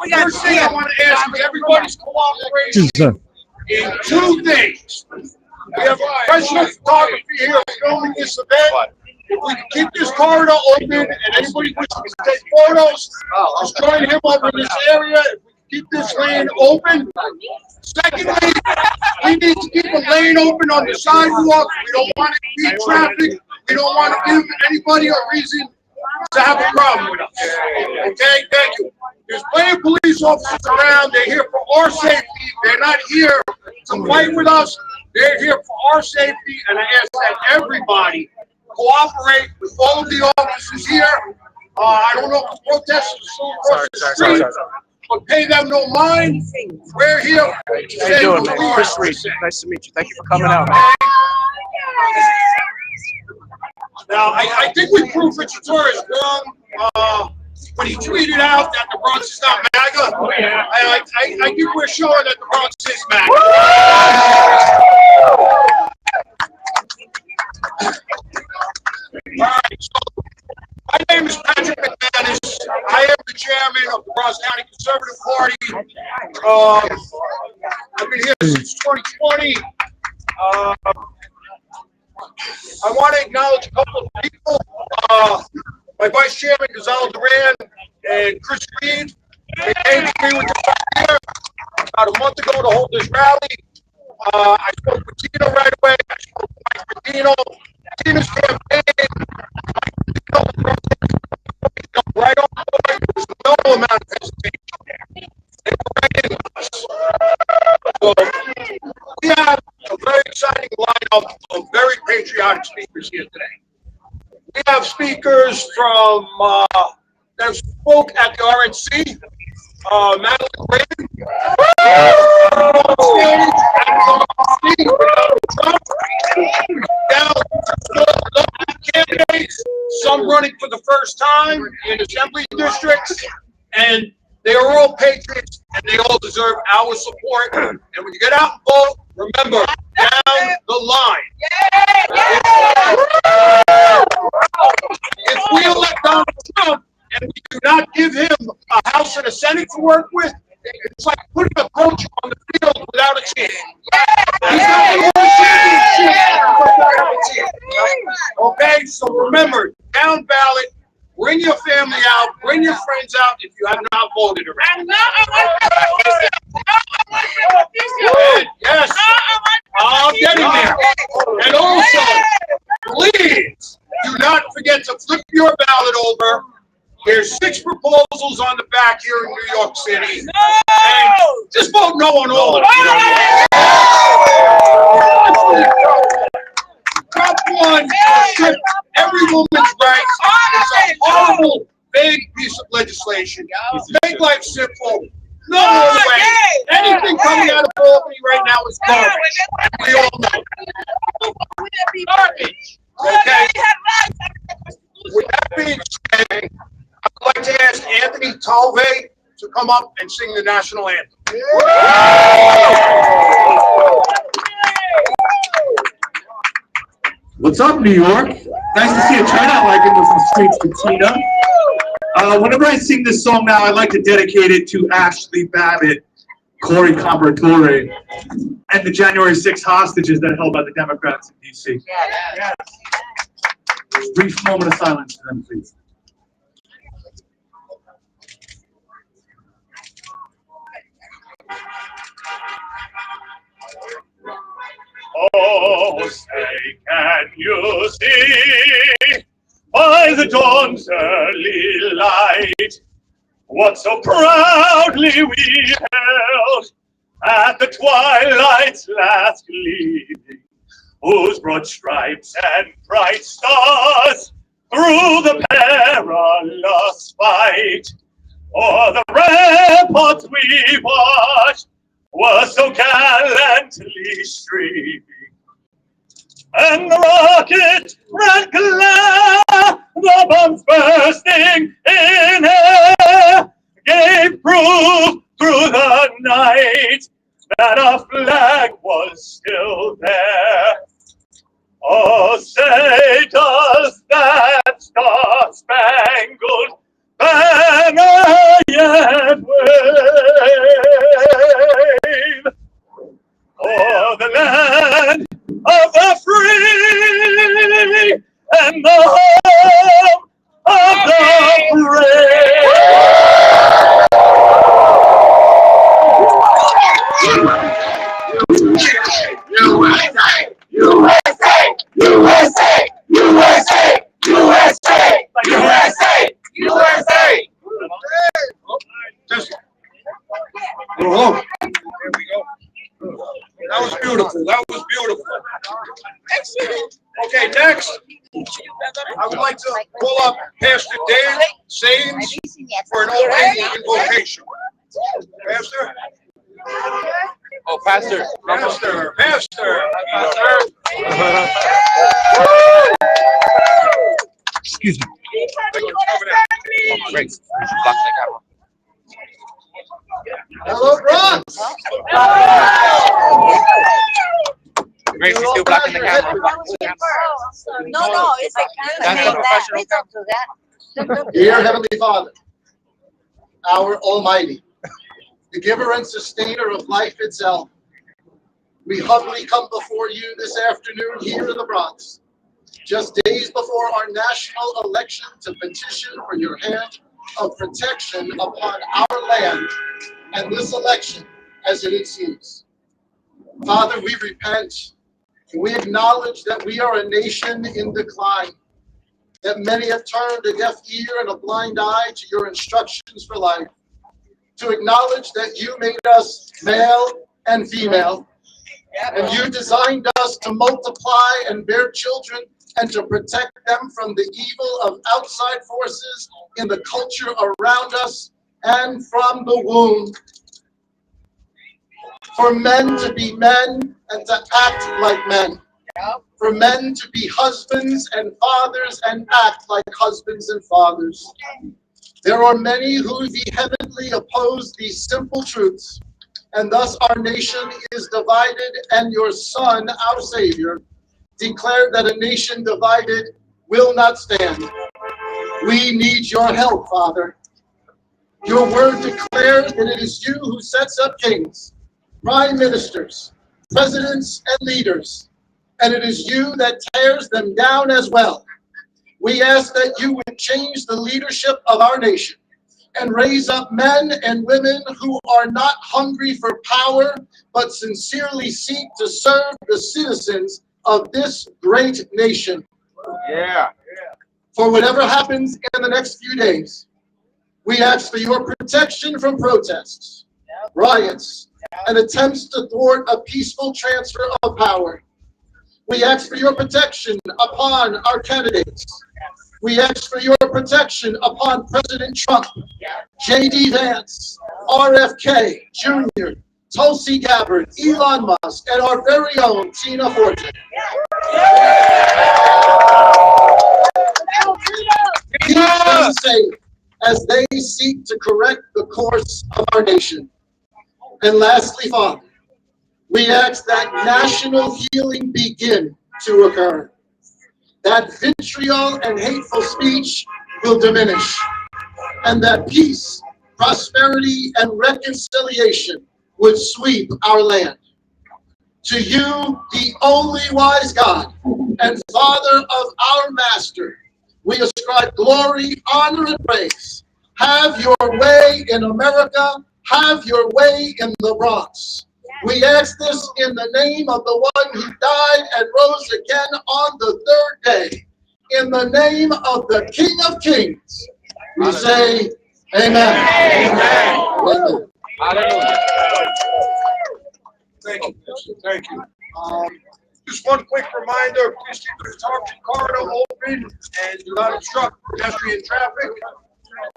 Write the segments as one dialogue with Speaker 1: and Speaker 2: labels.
Speaker 1: First thing I want to ask is everybody's cooperation in two things. We have professional photography here filming this event. If we can keep this corridor open and anybody wishing to take photos, just join him over in this area. If we can keep this lane open. Secondly, we need to keep a lane open on the sidewalk. We don't want it to be traffic. We don't want to give anybody a reason to have a problem with us. Okay, thank you. There's plenty of police officers around. They're here for our safety. They're not here to fight with us. They're here for our safety, and I ask that everybody cooperate with all of the officers here. I don't know if the protesters are still across the street, but pay them no mind. We're here.
Speaker 2: How you doing, man? Chris Reed. Nice to meet you. Thank you for coming out, man.
Speaker 1: Now, I think we proved Richard Torres wrong when he tweeted out that the Bronx is not MAGA. I think we're showing that the Bronx is MAGA. All right, so my name is Patrick McManus. I am the chairman of the Bronx County Conservative Party. I've been here since 2020. I want to acknowledge a couple of people. My vice chairman, Gonzalo Duran, and Chris Reed. They came to me with this idea about a month ago to hold this rally. I spoke with Tina right away. I spoke with Mike Medino. Tina's campaign. Mike Medino jumped right on board. There was no amount of hesitation there. They were right in with us. So we have a very exciting lineup of very patriotic speakers here today. We have speakers from that spoke at the RNC. Madeline Brayden, candidates, some running for the first time in assembly districts, and they are all patriots and they all deserve our support. And when you get out and vote, remember, down the line. If we elect Donald Trump and we do not give him a House and a Senate to work with, it's like putting a coach on the field without a chance. He's not going to win a championship. Okay, so remember, down ballot, bring your family out, bring your friends out if you have not voted already. Yes, I'm getting there. And also, please do not forget to flip your ballot over. There's 6 proposals on the back here in New York City. And just vote no on all of them. Prop 1 restricts every woman's rights. It's a horrible, vague piece of legislation. Make life simple. No way. Anything coming out of Albany right now is garbage. We all know. Garbage. Okay. With that being said, I'd like to ask Anthony Tolve to come up and sing the national anthem.
Speaker 3: What's up, New York? Nice to see a turnout like it was in the streets to Tina. Whenever I sing this song now, I'd like to dedicate it to Ashley Babbitt, Corey Comparatore, and the January 6 hostages that held by the Democrats in D.C. Yes. Brief moment of silence for them, please.
Speaker 4: Oh, say, can you see by the dawn's early light what so proudly we held at the twilight's last gleaming, whose broad stripes and bright stars through the perilous fight o'er the ramparts we watched were so gallantly streaming, and the rocket ran glare, the bombs bursting in air, gave proof through the night that our flag was still there. Oh, say does that star-spangled banner yet wave, o'er the land of the free and the home of the brave.
Speaker 1: Just go home. There we go. That was beautiful. That was beautiful. Okay, next, I would like to call up Pastor Dan Sains for an opening invocation. Pastor?
Speaker 2: Oh, Pastor.
Speaker 1: Pastor.
Speaker 2: Excuse me. Great.
Speaker 1: Hello, Bronx.
Speaker 2: Great, she's still blocking the camera.
Speaker 5: No, it's a
Speaker 2: That's a professional camera.
Speaker 6: Dear Heavenly Father, our Almighty, the giver and sustainer of life itself, we humbly come before you this afternoon here in the Bronx, just days before our national election, to petition for your hand of protection upon our land and this election as it ensues. Father, we repent. We acknowledge that we are a nation in decline, that many have turned a deaf ear and a blind eye to your instructions for life, to acknowledge that you made us male and female, and you designed us to multiply and bear children and to protect them from the evil of outside forces in the culture around us and from the womb. For men to be men and to act like men. For men to be husbands and fathers and act like husbands and fathers. There are many who vehemently oppose these simple truths, and thus our nation is divided, and your Son, our Savior, declared that a nation divided will not stand. We need your help, Father. Your word declares that it is you who sets up kings, prime ministers, presidents, and leaders, and it is you that tears them down as well. We ask that you would change the leadership of our nation and raise up men and women who are not hungry for power, but sincerely seek to serve the citizens of this great nation.
Speaker 1: Yeah.
Speaker 6: For whatever happens in the next few days, we ask for your protection from protests, riots, and attempts to thwart a peaceful transfer of power. We ask for your protection upon our candidates. We ask for your protection upon President Trump, J.D. Vance, RFK Jr., Tulsi Gabbard, Elon Musk, and our very own Tina Forte. Keep them safe as they seek to correct the course of our nation. And lastly, Father, we ask that national healing begin to occur, that vitriol and hateful speech will diminish, and that peace, prosperity, and reconciliation would sweep our land. To you, the only wise God and Father of our Master, we ascribe glory, honor, and praise. Have your way in America. Have your way in the Bronx. We ask this in the name of the one who died and rose again on the third day. In the name of the King of Kings, we say, Amen. Amen.
Speaker 1: Thank you. Thank you. Just one quick reminder, please keep the target corridor open and do not obstruct pedestrian traffic.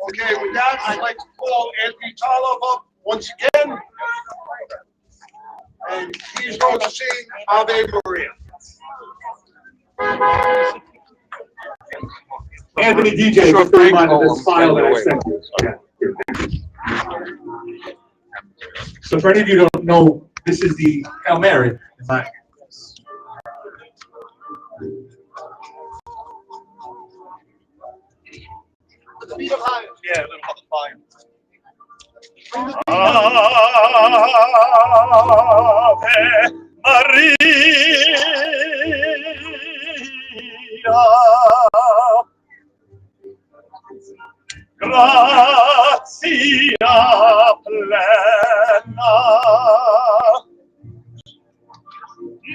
Speaker 1: Okay, with that, I'd like to call Anthony Tolov up once again. And he's going to sing Ave Maria.
Speaker 3: Anthony DJ, just a reminder, this file that I sent you. So for any of you who don't know, this is the Hail Mary.
Speaker 1: The beat of lions.
Speaker 4: Yeah, a little public volume. Ave Maria, gratia plena,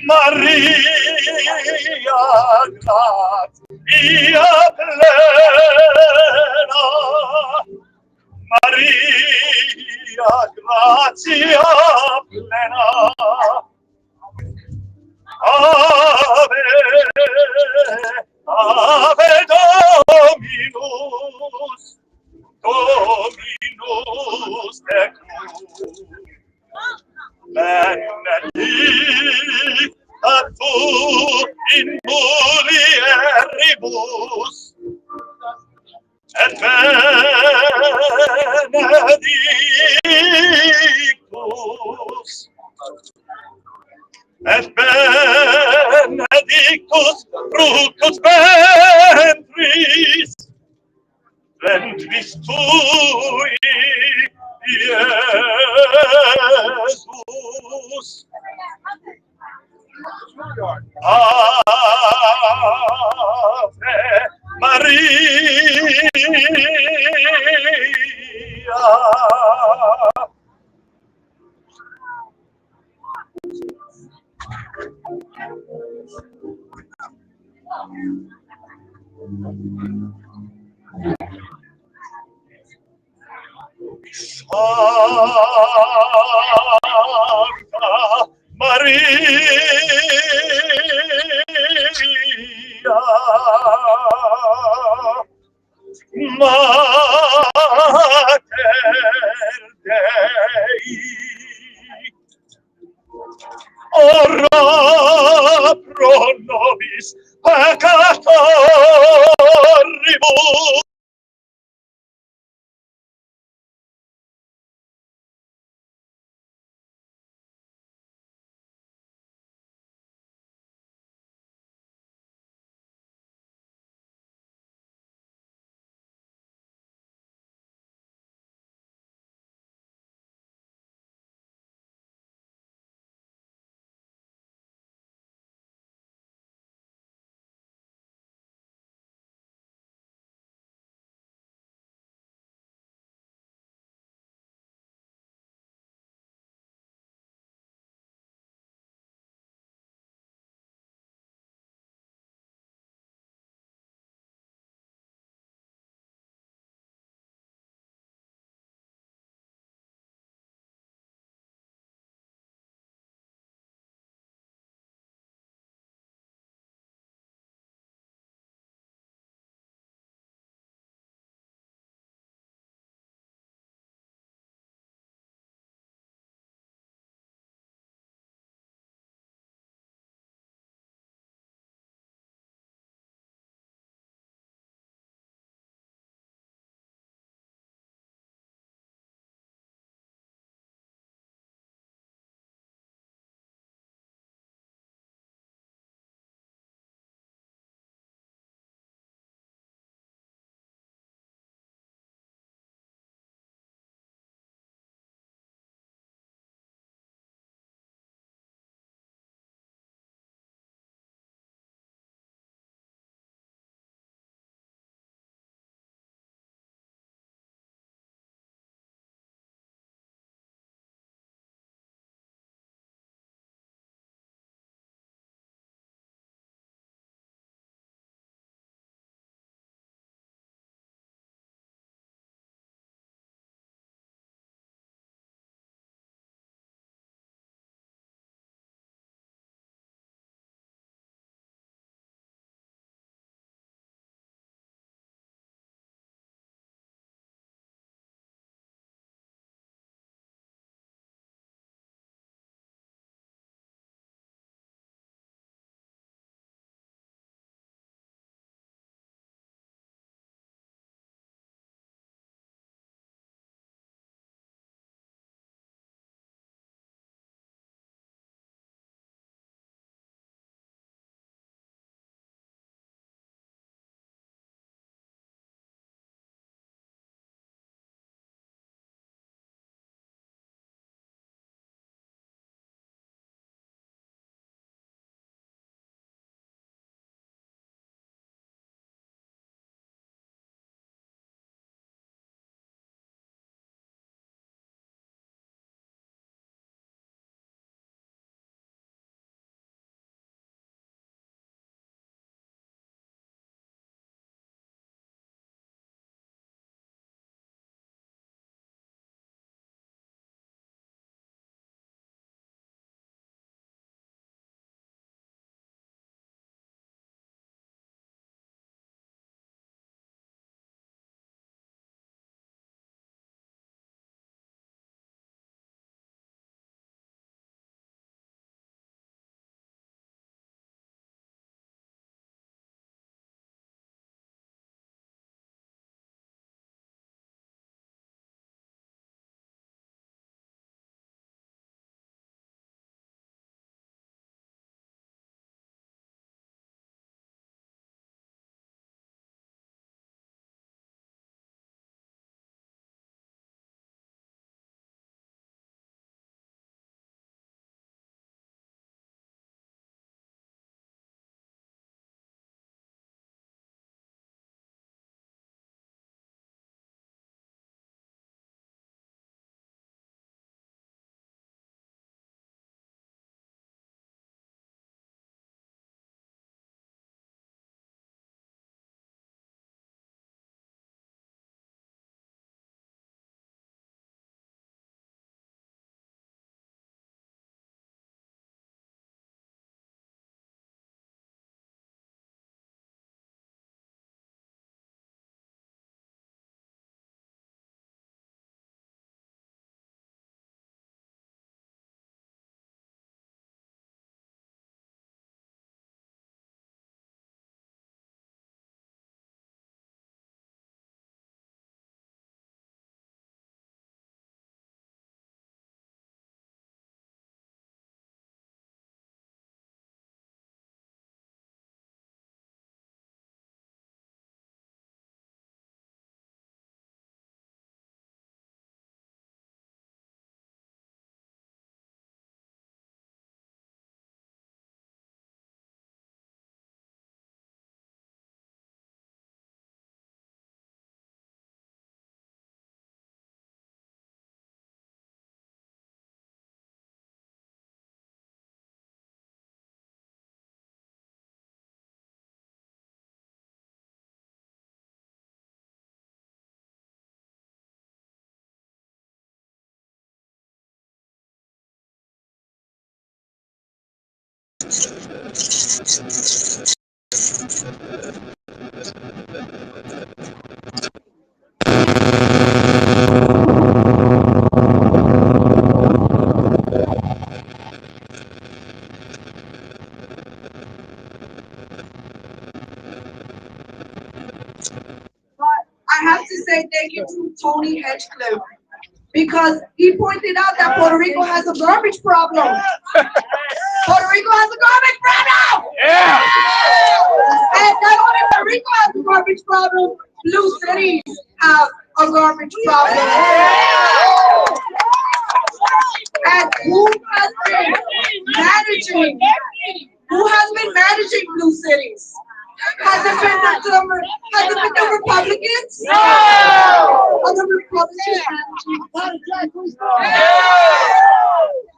Speaker 4: Maria, gratia plena, Maria, gratia plena, Ave, Ave Dominus, Dominus tecum, benedicta tu in mulieribus, et benedictus, fructus ventris, ventris tui, Iesus. Ave Maria. Santa Maria, Mater Dei, ora pro nobis peccatoribus,
Speaker 5: I have to say thank you to Tony Hedgecliffe because he pointed out that Puerto Rico has a garbage problem. Puerto Rico has a garbage problem!
Speaker 2: Yeah.
Speaker 5: And not only Puerto Rico has a garbage problem, blue cities have a garbage problem. And who has been managing blue cities? Has it been the Republicans? No! Are the Republicans managing?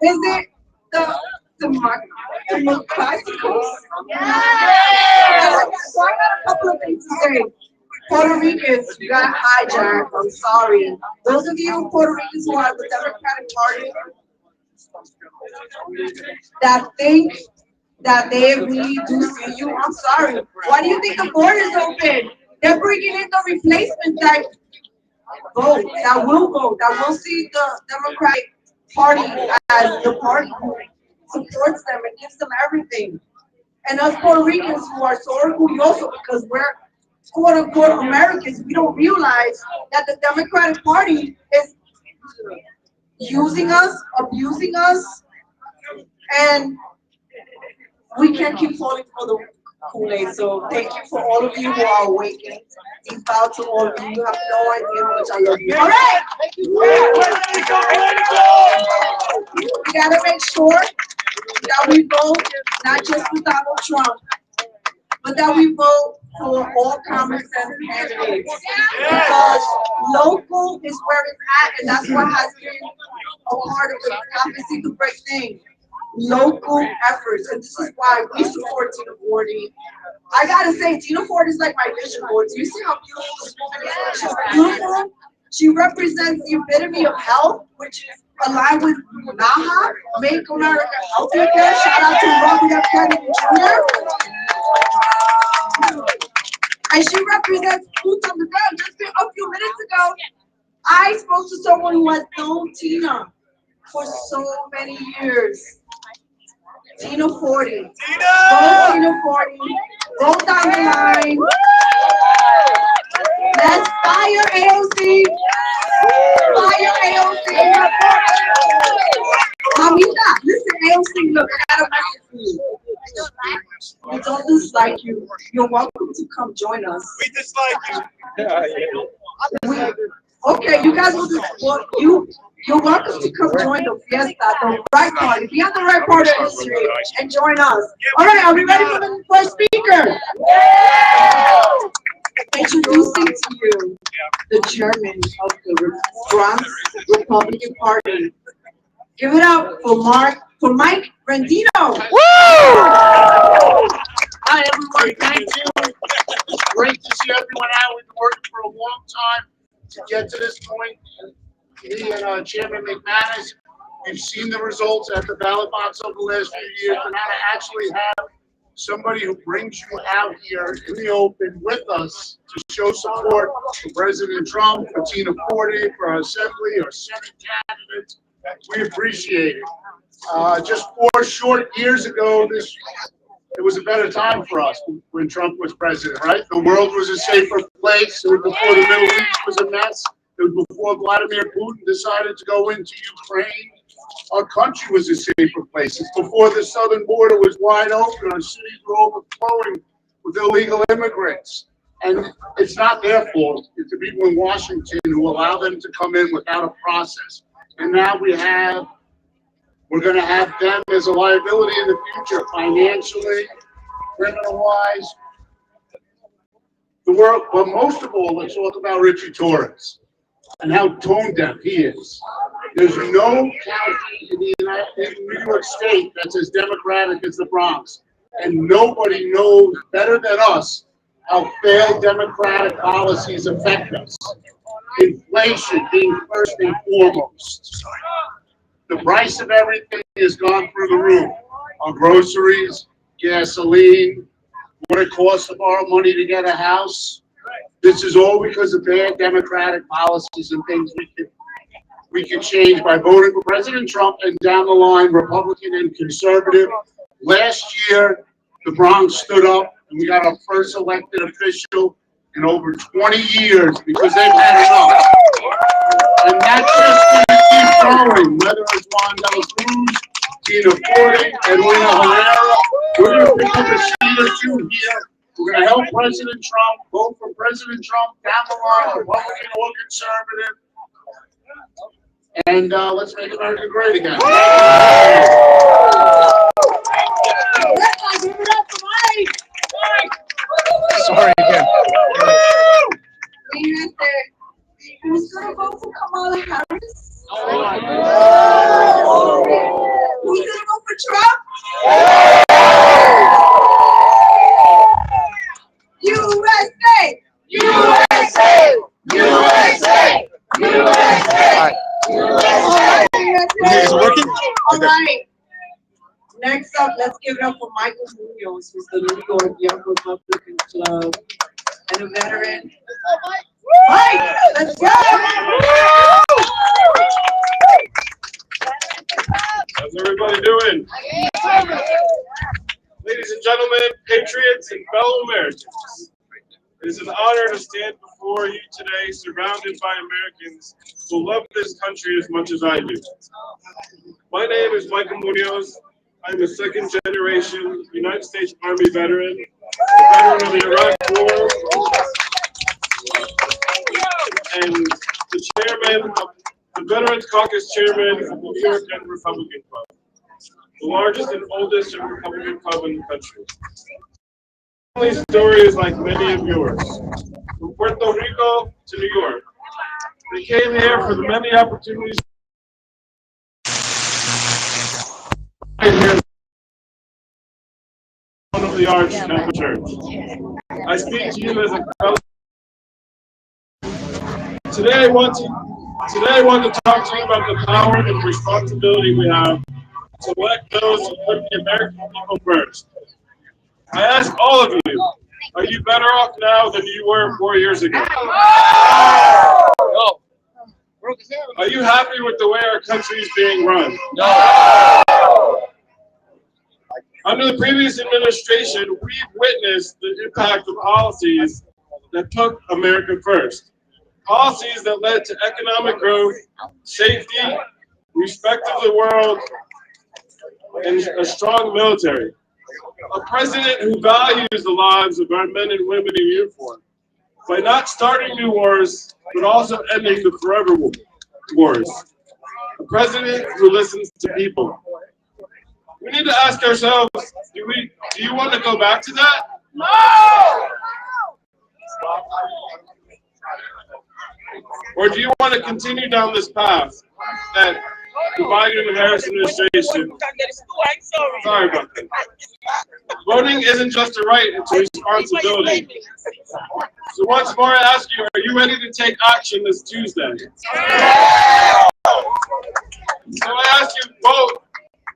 Speaker 5: Is it the Democrats? So I got a couple of things to say. Puerto Ricans, you got hijacked. I'm sorry. Those of you Puerto Ricans who are the Democratic Party that think that they really do see you, I'm sorry. Why do you think the border's open? They're bringing in the replacement that will see the Democratic Party as the party who supports them and gives them everything. And us Puerto Ricans who are so orgulloso because we're quote unquote Americans, we don't realize that the Democratic Party is using us, abusing us, and we can't keep falling for the Kool-Aid. So thank you for all of you who are awakening. Deep bow to all of you. You have no idea how much I love you. All right. We gotta make sure that we vote not just for Donald Trump, but that we vote for all common sense candidates. Because local is where it's at, and that's what has been a part of the prophecy to break things. Local efforts, and this is why we support Tina Forty. I gotta say, Tina Ford is like my vision board. Do you see how beautiful this woman is? She's beautiful. She represents the epitome of health, which is aligned with NAHA, Make America Healthy Again. Shout out to Robert F. Kennedy Jr. And she represents boots on the ground. Just a few minutes ago, I spoke to someone who has known Tina for so many years. Tina 40. Vote Tina 40. Vote down the line. Let's fire AOC. Fire AOC. Mamita, listen, AOC, look, I got a message for you. We don't dislike you. You're welcome to come join us.
Speaker 4: We dislike you.
Speaker 5: Okay, you guys will you're welcome to come join the fiesta, the right party. Be on the right part of history and join us. All right, are we ready for the first speaker? Introducing to you the chairman of the Bronx Republican Party. Give it up for Mike Rendino.
Speaker 1: Hi, everyone. Thank you. It's great to see everyone out. We've been working for a long time to get to this point. Me and Chairman McManus, we've seen the results at the ballot box over the last few years. And now to actually have somebody who brings you out here in the open with us to show support for President Trump, for Tina Forty, for our Assembly, our Senate candidates, we appreciate it. Just 4 short years ago, it was a better time for us when Trump was president, right? The world was a safer place. It was before the Middle East was a mess. It was before Vladimir Putin decided to go into Ukraine. Our country was a safer place. It's before the southern border was wide open. Our cities were overflowing with illegal immigrants. And it's not their fault. It's the people in Washington who allow them to come in without a process. And now we're going to have them as a liability in the future, financially, criminal-wise. The world, but most of all, let's talk about Richie Torres and how tone deaf he is. There's no county in New York State that's as democratic as the Bronx, and nobody knows better than us how failed democratic policies affect us. Inflation being first and foremost. The price of everything has gone through the roof. our groceries, gasoline, what it costs to borrow money to get a house. This is all because of bad Democratic policies and things we can change by voting for President Trump and down the line, Republican and conservative. Last year, the Bronx stood up and we got our first elected official in over 20 years because they've had enough. And that's just going to keep going, whether it's Juan de la Cruz, Tina Forte, Edwina Herrera. We're going to pick up a seat or two here. We're going to help President Trump, vote for President Trump down the line, Republican or conservative. And let's make America great again.
Speaker 2: Sorry again.
Speaker 5: Who's gonna vote for Kamala Harris? Who's gonna vote for Trump? USA! USA! USA! USA!
Speaker 2: Is it working?
Speaker 5: All right. Next up, let's give it up for Michael Munoz, who's the New York Young Republican Club and a veteran. Mike, let's go!
Speaker 7: How's everybody doing? Ladies and gentlemen, patriots and fellow Americans, it is an honor to stand before you today surrounded by Americans who love this country as much as I do. My name is Michael Munoz. I'm a second-generation United States Army veteran, a veteran of the Iraq War, and the chairman of the Veterans Caucus chairman of the New York Young Republican Club, the largest and oldest Republican club in the country. My story is like many of yours. From Puerto Rico to New York, they came here for the many opportunities. One of the Arch Catholic Church. I speak to you as a fellow. Today I want to talk to you about the power and responsibility we have to elect those who put the American people first. I ask all of you, are you better off now than you were 4 years ago? No. Are you happy with the way our country is being run? No. Under the previous administration, we've witnessed the impact of policies that took America first. Policies that led to economic growth, safety, respect of the world, and a strong military. A president who values the lives of our men and women in uniform by not starting new wars, but also ending the forever wars. A president who listens to people. We need to ask ourselves, do you want to go back to that? No! Or do you want to continue down this path that the Biden and Harris administration? Sorry about that. Voting isn't just a right, it's a responsibility. So once more I ask you, are you ready to take action this Tuesday? So I ask you, vote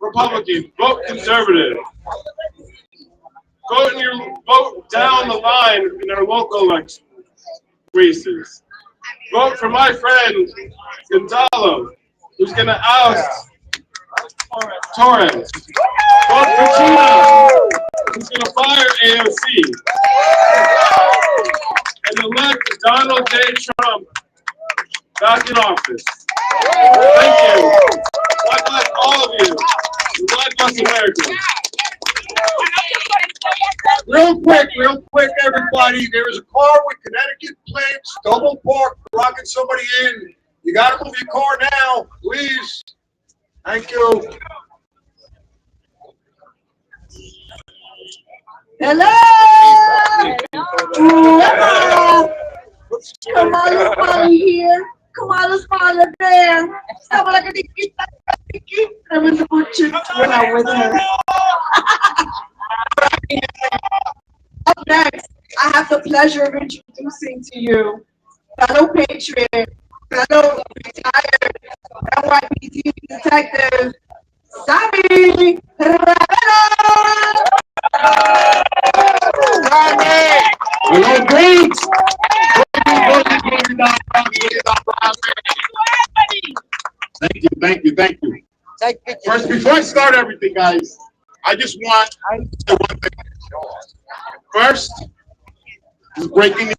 Speaker 7: Republican, vote conservative. Vote down the line in our local election races. Vote for my friend Gonzalo, who's going to oust Torres. Vote for Tina, who's going to fire AOC. And elect Donald J. Trump back in office. Thank you. God bless all of you. God bless America.
Speaker 1: Real quick, everybody. There is a car with Connecticut plates, double parked, rocking somebody in. You got to move your car now, please. Thank you.
Speaker 5: Hello! Kamala's finally here. Kamala's finally there. I was a butcher when I was with her. Up next, I have the pleasure of introducing to you fellow patriot, fellow retired NYPD detective, Sammy. Robbie
Speaker 1: Hello, Bronx. Thank you. First, before I start everything, guys, I just want to say one thing. First, breaking news.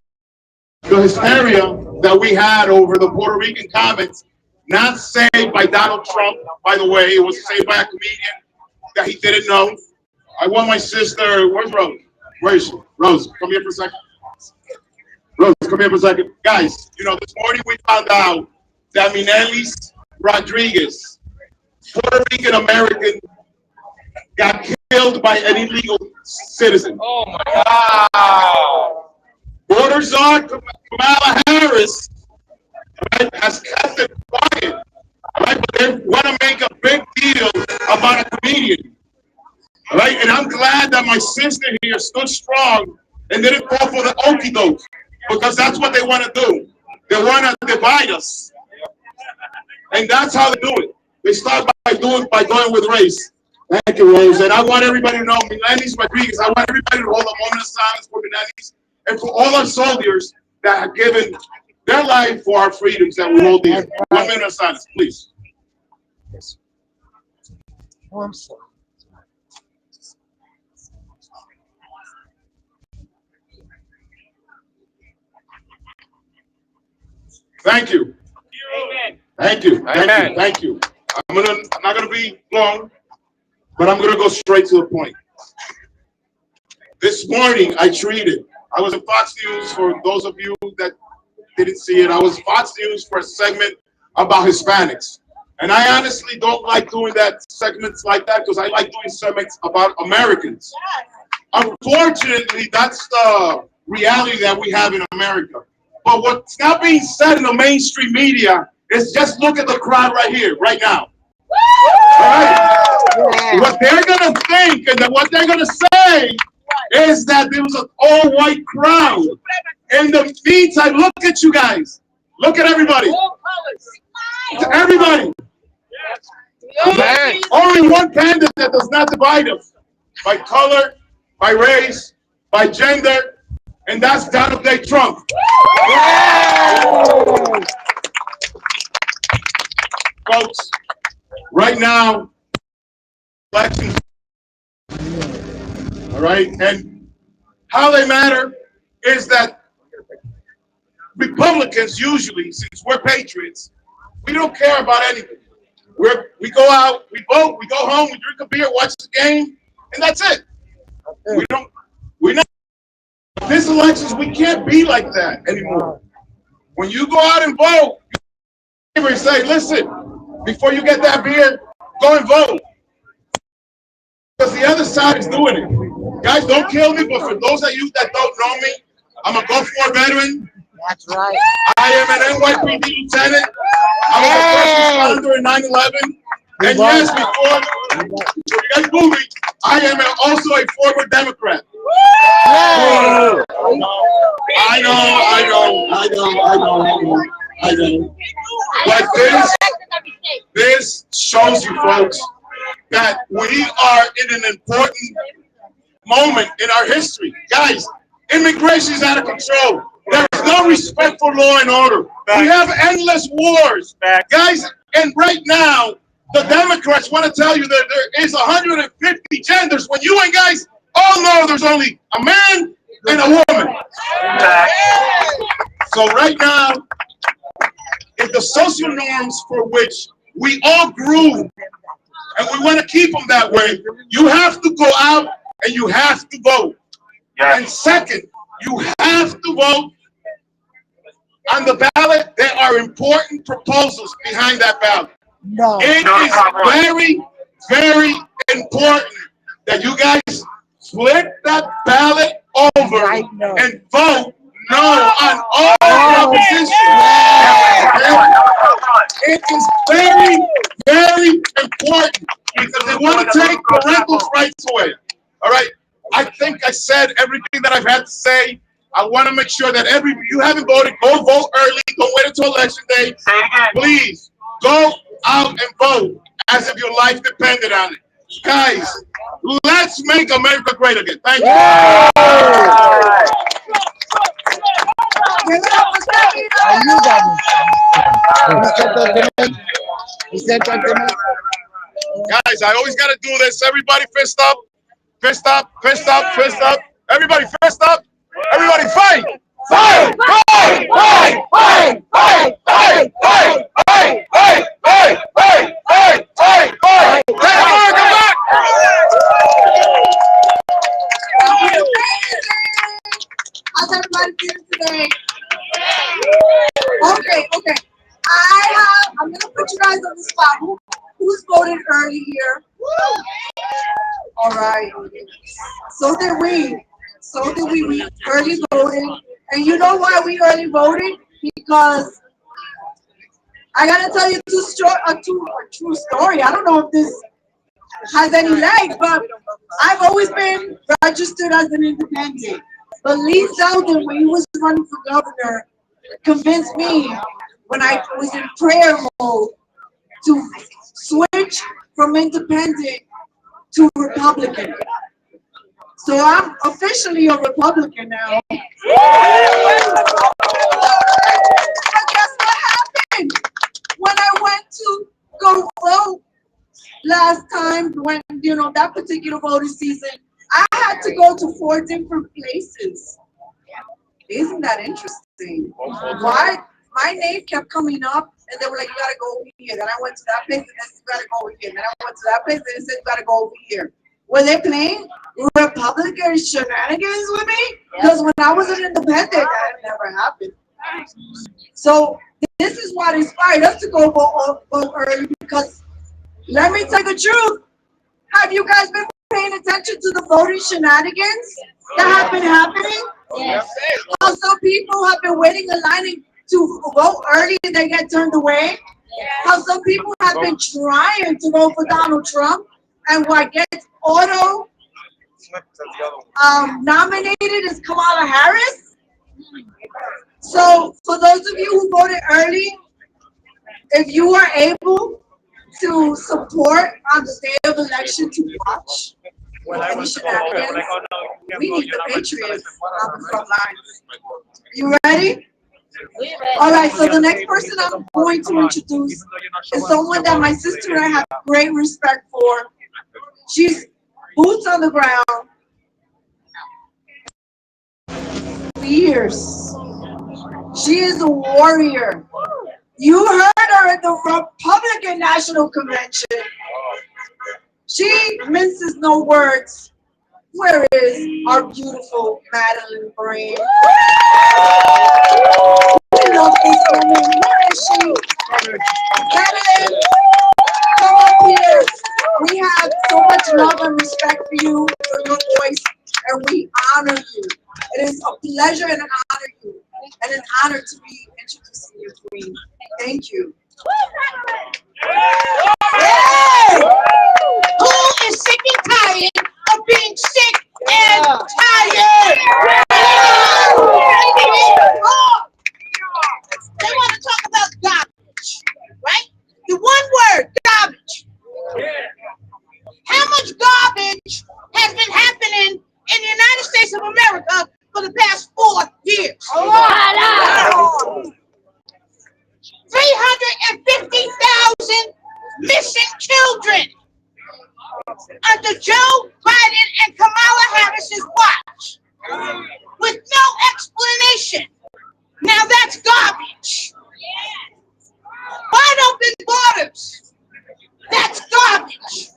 Speaker 1: The hysteria that we had over the Puerto Rican comments, not saved by Donald Trump, by the way, it was saved by a comedian that he didn't know. I want my sister, where's Rose? Where is she? Rose, come here for a second. Rose, come here for a second. Guys, this morning we found out that Minelis Rodriguez, Puerto Rican American, got killed by an illegal citizen. Oh my God. Border czar Kamala Harris, right, has kept it quiet, right? But they want to make a big deal about a comedian, right? And I'm glad that my sister here stood strong and didn't fall for the okie doke, because that's what they want to do. They want to divide us, and that's how they do it. They start by going with race. Thank you, Rose. And I want everybody to know, Milenis Rodriguez, I want everybody to hold a moment of silence for Milenis and for all our soldiers that have given their life for our freedoms that we hold dear. 1 minute of silence, please.
Speaker 5: Oh, I'm sorry.
Speaker 1: Thank you. Amen. Thank you. Thank you. I'm not gonna be long, but I'm gonna go straight to the point. This morning I was in Fox News, for those of you that didn't see it. I was Fox News for a segment about Hispanics. And I honestly don't like doing segments like that, because I like doing segments about Americans. Unfortunately, that's the reality that we have in America. But what's not being said in the mainstream media is just look at the crowd right here, right now. All right? What they're going to think and what they're going to say is that there was an all-white crowd. In the meantime, look at you guys. Look at everybody. Everybody. Only one candidate that does not divide us by color, by race, by gender, and that's Donald J. Trump. Folks, right now, elections, all right, and how they matter is that Republicans usually, since we're patriots, we don't care about anything. We go out, we vote, we go home, we drink a beer, watch the game, and that's it. We're not. This elections, we can't be like that anymore. When you go out and vote, you say, listen, before you get that beer, go and vote. Because the other side is doing it. Guys, don't kill me, but for those of you that don't know me, I'm a Gulf War veteran. That's right. I am an NYPD lieutenant. I was a first responder in 9/11. And yes, before you guys boo me, I am also a former Democrat. I know. But this shows you, folks, that we are in an important moment in our history. Guys, immigration is out of control. There is no respect for law and order. We have endless wars. Guys, and right now, the Democrats want to tell you that there is 150 genders, when you and guys all know there's only a man and a woman. So right now, if the social norms for which we all grew, and we want to keep them that way, you have to go out and you have to vote. And second, you have to vote on the ballot. There are important proposals behind that ballot. It is very, very important that you guys flip that ballot over and vote no on all propositions. It is very, very important, because they want to take parental rights away. All right. I think I said everything that I've had to say. I want to make sure that you haven't voted, go vote early. Don't wait until election day. Please go out and vote as if your life depended on it. Guys, let's make America great again. Thank you.
Speaker 5: Give it up for Steffi.
Speaker 1: Guys, I always got to do this. Everybody fist up. Fist up, fist up, fist up. Everybody fist up. Everybody fight. Fight! Fight! Fight! Fight! Fight! Fight! Fight! Fight! Fight! Fight! Fight! Fight! Fight! Fight! Let America back!
Speaker 5: How's everybody feeling today? Okay. I'm gonna put you guys on the spot. Who's voted early here? All right. So did we. We early voted. And you know why we early voted? Because I gotta tell you a true story. I don't know if this has any legs, but I've always been registered as an independent. But Lee Zeldin, when he was running for governor, convinced me when I was in prayer mode to switch from independent to Republican. So I'm officially a Republican now. But guess what happened? When I went to go vote last time, when that particular voting season, I had to go to 4 different places. Isn't that interesting? Why? My name kept coming up, and they were like, "You gotta go over here." Then I went to that place, and they said, "You gotta go over here." Then I went to that place, and they said, "You gotta go over here." Were they playing Republican shenanigans with me? Because when I was an independent, that never happened. So this is what inspired us to go vote early. Because let me tell you the truth. Have you guys been paying attention to the voting shenanigans that have been happening? Yes. How some people have been waiting in line to vote early and they get turned away? Yes. How some people have been trying to vote for Donald Trump and what gets auto nominated is Kamala Harris? So for those of you who voted early, if you are able to support on the day of election to watch any shenanigans, we need the patriots on the front lines. You ready? All right, so the next person I'm going to introduce is someone that my sister and I have great respect for. She's boots on the ground. Years. She is a warrior. You heard her at the Republican National Convention. She minces no words. Where is our beautiful Madeline Brain? We love this woman. Where is she? Madeline, come up here. We have so much love and respect for you, for your voice, and we honor you. It is a pleasure and an honor to be introducing your queen. Thank you.
Speaker 8: Hey! Who is sick and tired of being sick and tired? They want to talk about garbage, right? The one word, garbage. How much garbage has been happening in the United States of America for the past 4 years? 350,000 missing children under Joe Biden and Kamala Harris's watch with no explanation. Now that's garbage. Wide open borders. That's garbage.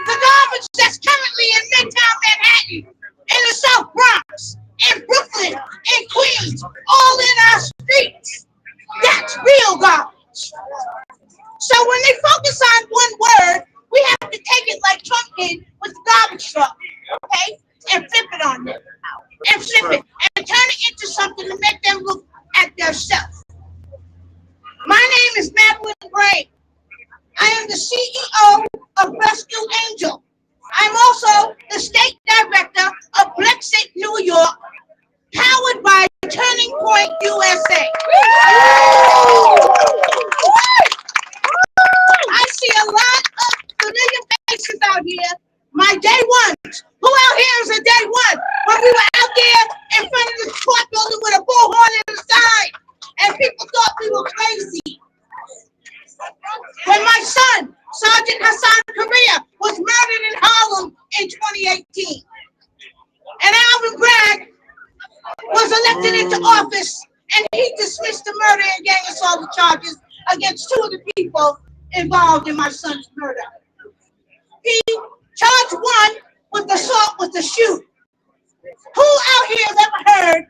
Speaker 8: The garbage that's currently in Midtown Manhattan, in the South Bronx, in Brooklyn, in Queens, all in our streets. That's real garbage. So when they focus on one word, we have to take it like Trump did with the garbage truck, okay? And flip it on them. And flip it. And turn it into something to make them look at themselves. My name is Madeline Gray. I am the CEO of Rescue Angel. I'm also the state director of Brexit New York, powered by Turning Point USA. I see a lot of familiar out here, my day ones. Who out here is a day one? When we were out there in front of the court building with a bullhorn in the side, and people thought we were crazy. When my son, Sergeant Hassan Correa, was murdered in Harlem in 2018, and Alvin Bragg was elected into office, and he dismissed the murder and gang assault charges against 2 of the people involved in my son's murder. He charged 1 with assault with a shoe. Who out here has ever heard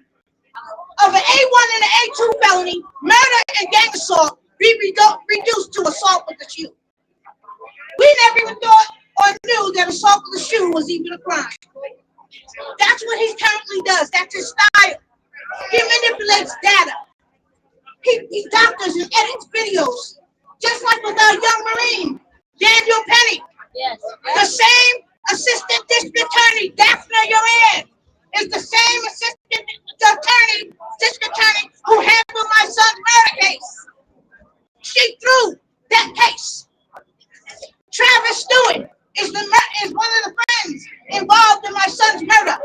Speaker 8: of an A1 and an A2 felony, murder and gang assault, be reduced to assault with a shoe? We never even thought or knew that assault with a shoe was even a crime. That's what he currently does. That's his style. He manipulates data. He doctors and edits videos, just like with our young Marine, Daniel Penny. Yes. The same assistant district attorney, Daphne Yoran, is the same assistant district attorney who handled my son's murder case. She threw that case. Travis Stewart is one of the friends involved in my son's murder.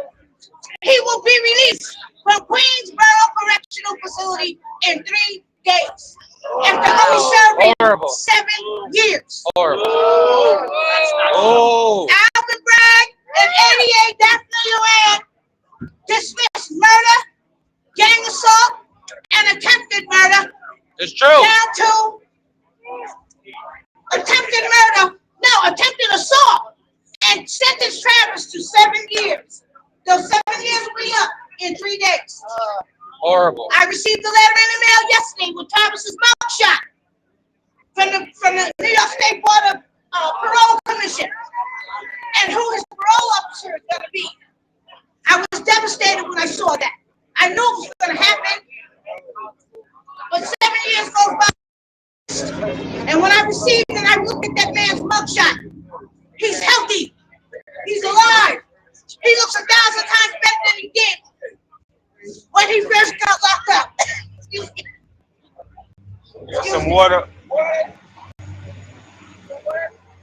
Speaker 8: He will be released from Queensboro Correctional Facility in 3 days after only serving 7 years.
Speaker 2: Horrible. Oh.
Speaker 8: Alvin Bragg and 88 Daphne Yoran dismissed murder, gang assault, and attempted murder.
Speaker 2: It's true.
Speaker 8: Down to attempted assault, and sentenced Travis to 7 years. Those 7 years will be up in 3 days.
Speaker 2: Horrible.
Speaker 8: I received a letter in the mail yesterday with Travis's mugshot from the New York State Board of Parole Commission, and who his parole officer is going to be. I was devastated when I saw that. I knew it was going to happen, but 7 years goes by. And when I received it, I looked at that man's mugshot. He's healthy. He's alive. He looks 1,000 times better than he did when he first got locked up. Excuse me.
Speaker 2: Some water.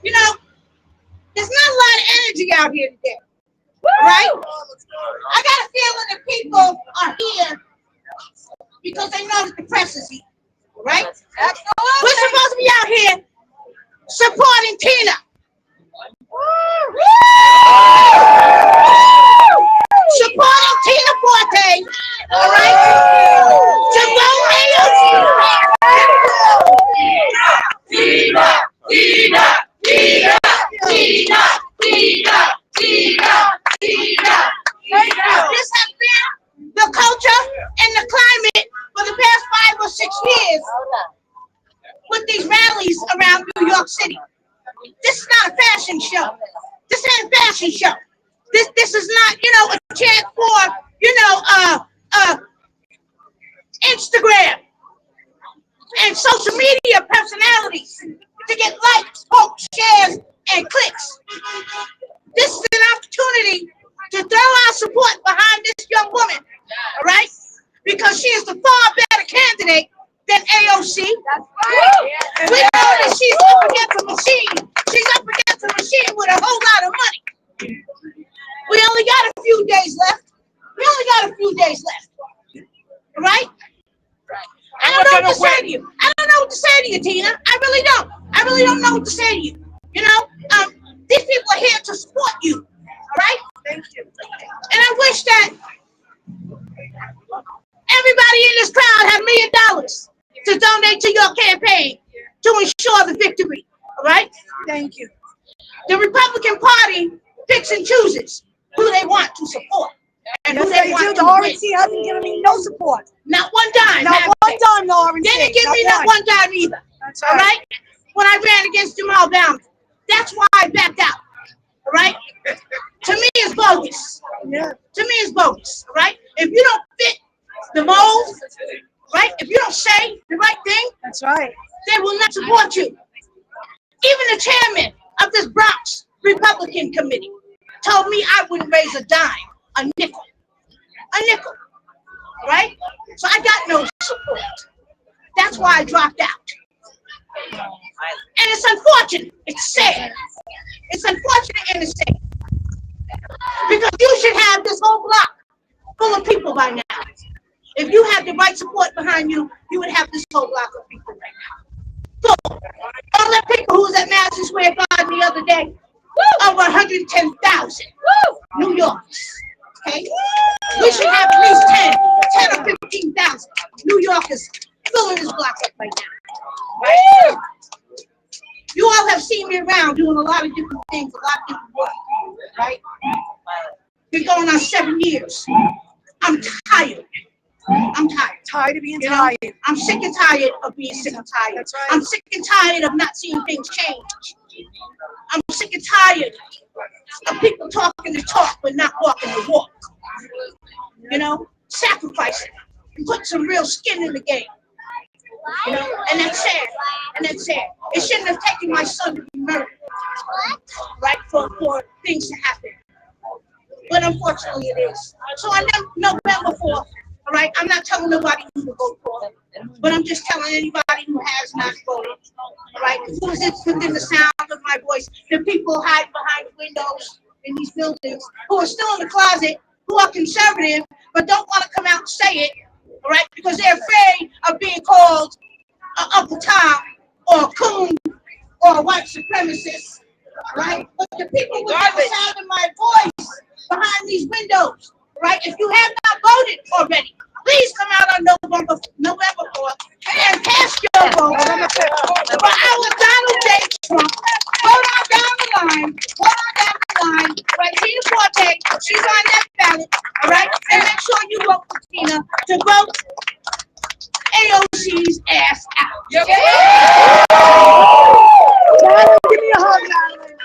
Speaker 8: You know, there's not a lot of energy out here today, right? I got a feeling that people are here because they know that the press is here, right? We're supposed to be out here supporting Tina. Supporting Tina Forte, all right? To vote AOC. Tina, Tina, Tina, Tina, Tina, Tina, Tina. This has been the culture and the climate for the past 5 or 6 years with these rallies around New York City. This is not a fashion show. This ain't a fashion show. This is not, a chance for, Instagram and social media personalities to get likes, pokes, shares, and clicks. This is an opportunity to throw our support behind this young woman, all right? Because she is the far better candidate than AOC. We know that she's up against a machine. She's up against a machine with a whole lot of money. We only got a few days left. All right? I don't know what to say to you. I don't know what to say to you, Tina. I really don't. I really don't know what to say to you. These people are here to support you. All right? Thank you. And I wish that everybody in this crowd had $1 million to donate to your campaign to ensure the victory. All right? Thank you. The Republican Party picks and chooses who they want to support. And who they want to
Speaker 9: the RNC hasn't given me no support.
Speaker 8: Not one dime.
Speaker 9: Not one dime, the RNC.
Speaker 8: They didn't give me not one dime either.
Speaker 9: That's
Speaker 8: all right? When I ran against Jamal Bowman. That's why I backed out. All right? To me, it's bogus.
Speaker 9: Yeah.
Speaker 8: To me, it's bogus. All right? If you don't fit the mold, right? If you don't say the right thing,
Speaker 9: that's right.
Speaker 8: They will not support you. Even the chairman of this Bronx Republican Committee told me I wouldn't raise a dime, a nickel, right? So I got no support. That's why I dropped out. And it's unfortunate. It's sad. It's unfortunate in the state because you should have this whole block full of people by now. If you had the right support behind you, you would have this whole block of people right now. So, all the people who was at Madison Square Garden the other day, over 110,000 New Yorkers. Okay, we should have at least 10 or 15,000 New Yorkers filling this block up right now. Right? You all have seen me around doing a lot of different things, a lot of different work. Right? Been going on 7 years. I'm tired. I'm tired.
Speaker 9: Tired of being tired.
Speaker 8: I'm sick and tired of being sick and tired.
Speaker 9: That's right.
Speaker 8: I'm sick and tired of not seeing things change. I'm sick and tired of people talking the talk but not walking the walk. You know, sacrificing, put some real skin in the game. You know, and that's sad. And that's sad. It shouldn't have taken my son to be murdered, right? For things to happen. But unfortunately, it is. So on November 4th. All right, I'm not telling nobody who to vote for, but I'm just telling anybody who has not voted. All right, who is within the sound of my voice, the people hiding behind windows in these buildings, who are still in the closet, who are conservative, but don't want to come out and say it. All right, because they're afraid of being called an Uncle Tom or a coon or a white supremacist. All right, but the people within the sound of my voice behind these windows. Right? If you have not voted already, please come out on November 4th and cast your vote for our Donald J. Trump. Vote on down the line. Vote on down the line. Right? Tina Forte, she's on that ballot. All right? And make sure you vote for Tina to vote AOC's ass out.
Speaker 9: Give me a hug, Madeline.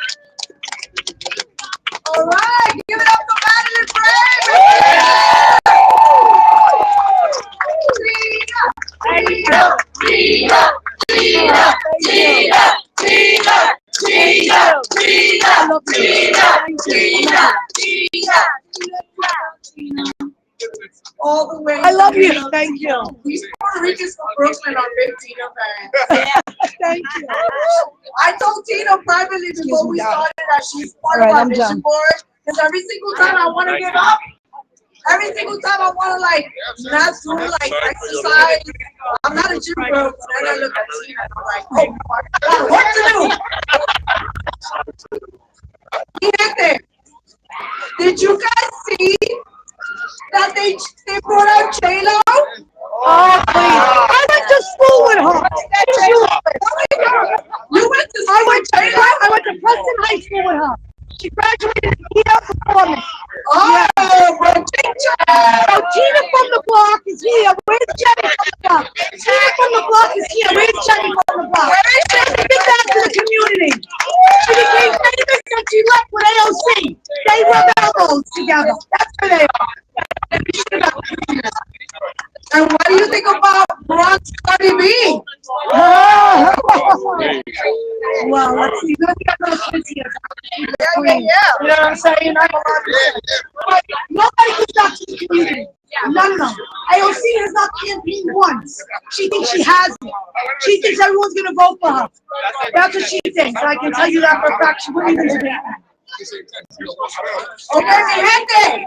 Speaker 9: All right, give it up for Madeline all the way. I love you. Thank you.
Speaker 5: These Puerto Ricans from Brooklyn are big Tina fans.
Speaker 9: Thank you.
Speaker 5: I told Tina privately before we started that she's part of our vision board. Because every single time I want to give up, every single time I want to not do exercise, I'm not a gym girl, but then I look at Tina and I'm like, oh, I got work to do. Gente, did you guys see that they brought out J-Lo?
Speaker 9: Oh, please. I went to school with her.
Speaker 5: You went to school with J-Lo?
Speaker 9: I went to Preston High School with her. She graduated in performance.
Speaker 5: Oh, bro,
Speaker 9: So Tina from the block is here. Where's Jenny from the block? Tina from the block is here. Where's Jenny from the block? Let's get back to the community. She became famous and she left with AOC. They rub elbows together. That's where they are.
Speaker 5: and what do you think about Bronx Conservative?
Speaker 9: Well, let's see. Let's get those kids here.
Speaker 5: Yeah.
Speaker 9: You know what I'm saying? I'm a nobody can talk to the community. None of them. AOC has not campaigned once. She thinks she has it. She thinks everyone's going to vote for her. That's what she thinks. I can tell you that for a fact. She wouldn't even do that.
Speaker 5: Okay, mi gente.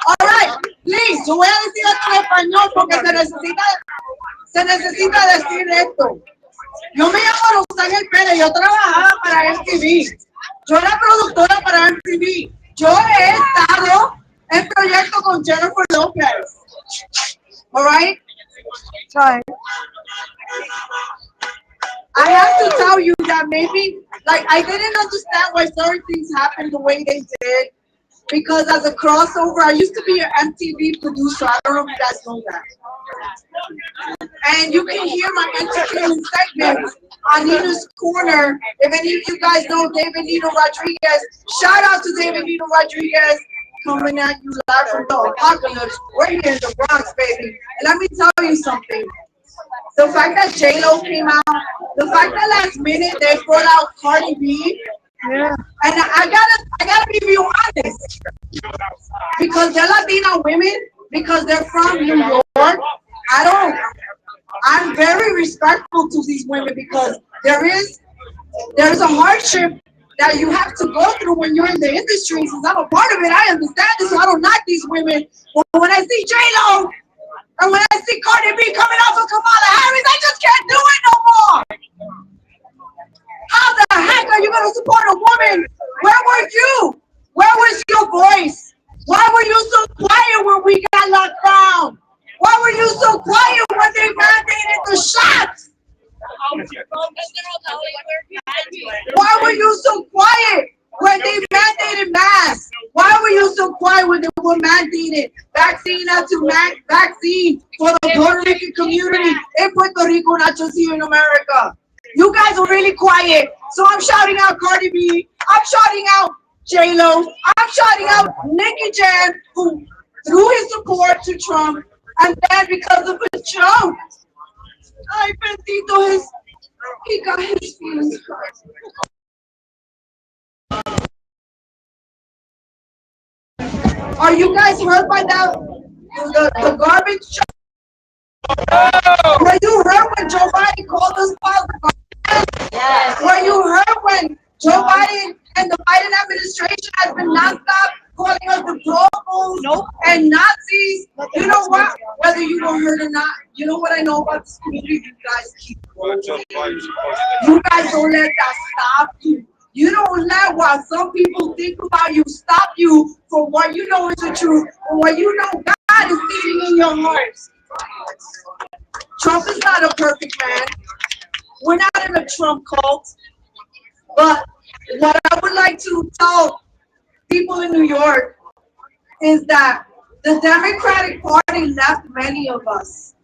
Speaker 5: All right, please, yo voy a decir esto en español porque se necesita decir esto. Yo me llamo Rosángel Pérez, yo trabajaba para MTV. Yo era productora para MTV. Yo he estado en proyecto con Jennifer Lopez. All right?
Speaker 9: Right.
Speaker 5: I have to tell you that maybe, I didn't understand why certain things happened the way they did. Because as a crossover, I used to be an MTV producer. I don't know if you guys know that. And you can hear my entertainment segment on Nino's Corner. If any of you guys know David Nino Rodriguez, shout out to David Nino Rodriguez coming at you live from the apocalypse. We're here in the Bronx, baby. And let me tell you something. The fact that J-Lo came out, the fact that last minute they brought out Cardi B.
Speaker 9: Yeah.
Speaker 5: And I gotta be real honest, because they're Latina women, because they're from New York. I'm very respectful to these women because there's a hardship that you have to go through when you're in the industry. Since I'm a part of it, I understand this, so I don't knock these women. But when I see J-Lo, and when I see Cardi B coming off of Kamala Harris, I just can't do it no more. How the heck are you going to support a woman? Where were you? Where was your voice? Why were you so quiet when we got locked down? Why were you so quiet when they mandated the shots? Why were you so quiet when they mandated masks? Why were you so quiet when they were mandated vaccine after vaccine for the Puerto Rican community in Puerto Rico, not just here in America? You guys are really quiet. So I'm shouting out Cardi B. I'm shouting out J-Lo. I'm shouting out Nicky Jam, who threw his support to Trump. And then because of a joke, ay, Bendito, he got his feelings hurt. Are you guys hurt by that? The garbage joke? Were you hurt when Joe Biden called us piles of garbage? Yes. Were you hurt when Joe Biden and the Biden administration has been nonstop calling us deplorables and Nazis? You know what? Whether you were hurt or not, you know what I know about this community? You guys keep going. You guys don't let that stop you. You don't let what some people think about you stop you from what you know is the truth, and what you know God is leading in your hearts. Trump is not a perfect man. We're not in a Trump cult. But what I would like to tell people in New York is that the Democratic Party left many of us.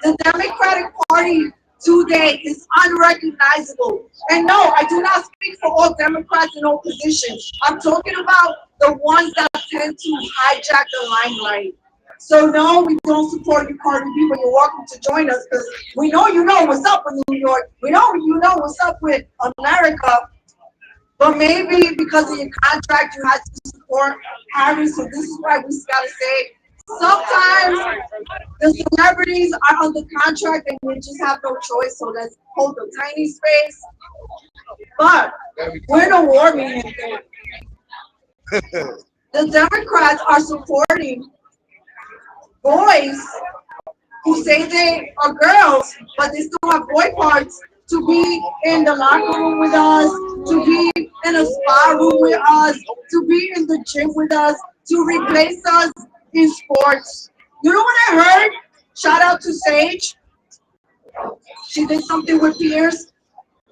Speaker 5: The Democratic Party today is unrecognizable. And no, I do not speak for all Democrats in opposition. I'm talking about the ones that tend to hijack the limelight. So no, we don't support you, Cardi B, but you're welcome to join us because we know you know what's up with New York. We know you know what's up with America. But maybe because of your contract, you had to support Harris. So this is why we just gotta say, sometimes the celebrities are under contract and we just have no choice. So let's hold a tiny space. But we're the war meeting. The Democrats are supporting boys who say they are girls, but they still have boy parts, to be in the locker room with us, to be in a spa room with us, to be in the gym with us, to replace us in sports. You know what I heard? Shout out to Sage. She did something with Pierce.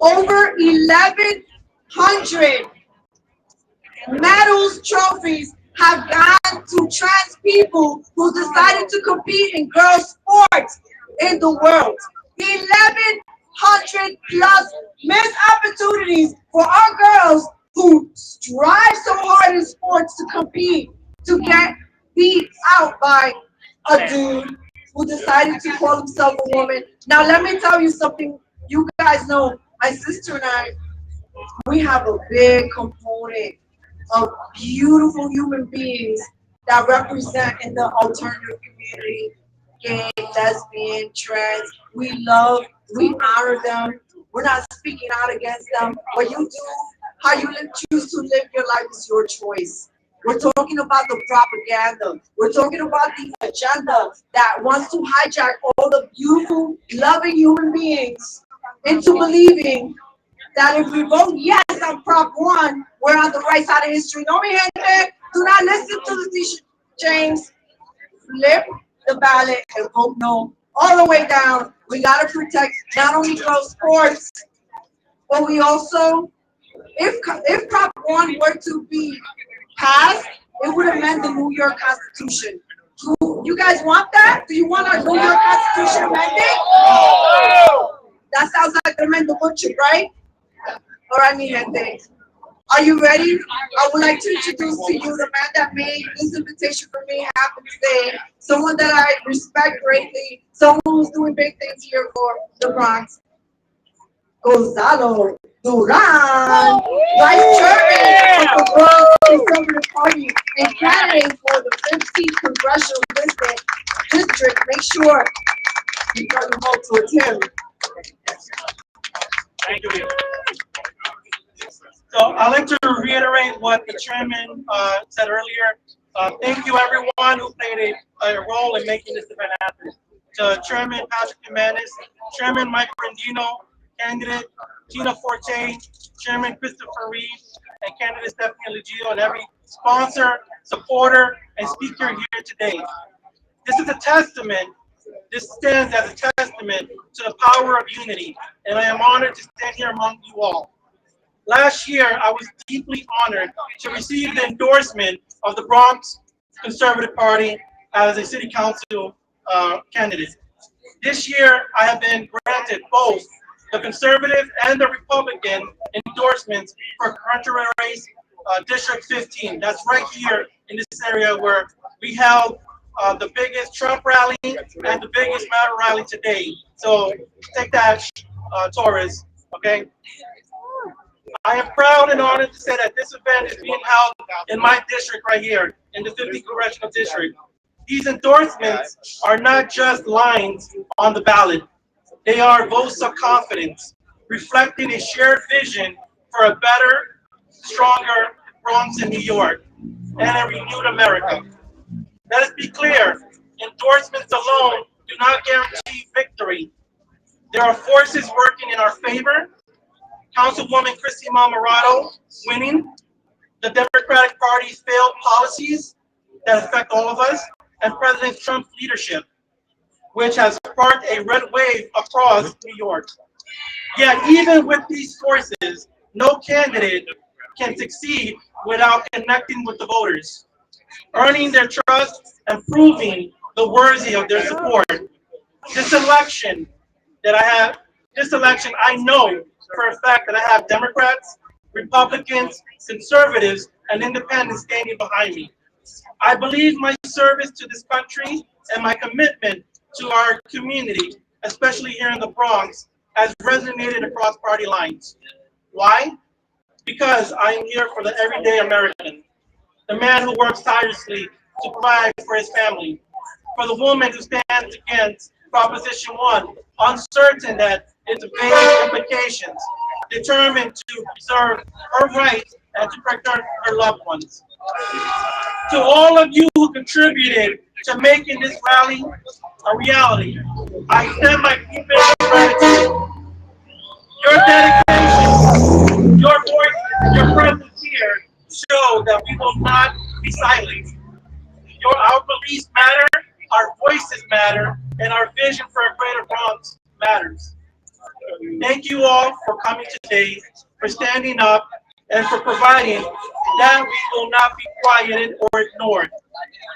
Speaker 5: Over 1,100 medals, trophies have gone to trans people who decided to compete in girls' sports in the world. 1,100 plus missed opportunities for our girls who strive so hard in sports to compete, to get beat out by a dude who decided to call himself a woman. Now let me tell you something. You guys know, my sister and I, we have a big component of beautiful human beings that represent in the alternative community, gay, lesbian, trans. We love, we honor them. We're not speaking out against them. What you do, how you choose to live your life is your choice. We're talking about the propaganda. We're talking about the agenda that wants to hijack all the beautiful, loving human beings into believing that if we vote yes on Prop 1, we're on the right side of history. No, mi gente, do not listen to the teacher, James. Flip the ballot and vote no all the way down. We got to protect not only girls' sports, but we also, if Prop 1 were to be passed, it would amend the New York Constitution. Do you guys want that? Do you want our New York Constitution amended? That sounds like tremendo butcher, right? All right, mi gente. Are you ready? I would like to introduce to you the man that made this invitation for me happen today. Someone that I respect greatly. Someone who's doing big things here for the Bronx. Gonzalo Duran, Vice Chairman of the Bronx Conservative Party and candidate for the 15th Congressional District. Make sure you turn the vote towards him.
Speaker 4: Thank you.
Speaker 10: So I'd like to reiterate what the chairman said earlier. Thank you everyone who played a role in making this event happen. To Chairman Patrick Jimenez, Chairman Mike Rendino, candidate Gina Forte, Chairman Christopher Reed, and candidate Stephanie Legio, and every sponsor, supporter, and speaker here today. This is a testament, this stands as a testament to the power of unity, and I am honored to stand here among you all. Last year, I was deeply honored to receive the endorsement of the Bronx Conservative Party as a city council candidate. This year, I have been granted both the Conservative and the Republican endorsements for country race District 15. That's right here in this area where we held the biggest Trump rally and the biggest Matter rally today. So take that, Torres, okay? I am proud and honored to say that this event is being held in my district right here, in the 50th Congressional District. These endorsements are not just lines on the ballot. They are votes of confidence, reflecting a shared vision for a better, stronger Bronx in New York and a renewed America. Let us be clear, endorsements alone do not guarantee victory. There are forces working in our favor. Councilwoman Christy Marmorato winning, the Democratic Party's failed policies that affect all of us, and President Trump's leadership, which has sparked a red wave across New York. Yet even with these forces, no candidate can succeed without connecting with the voters, earning their trust and proving the worthy of their support. This election, I know for a fact that I have Democrats, Republicans, Conservatives, and Independents standing behind me. I believe my service to this country and my commitment to our community, especially here in the Bronx, has resonated across party lines. Why? Because I am here for the everyday American, the man who works tirelessly to provide for his family, for the woman who stands against Proposition 1, uncertain that its vague implications, determined to preserve her rights and to protect her loved ones. To all of you who contributed to making this rally a reality, I extend my deepest gratitude. Your dedication, your voice, your presence here show that we will not be silent. Our beliefs matter, our voices matter, and our vision for a greater Bronx matters. Thank you all for coming today, for standing up, and for providing that we will not be quieted or ignored.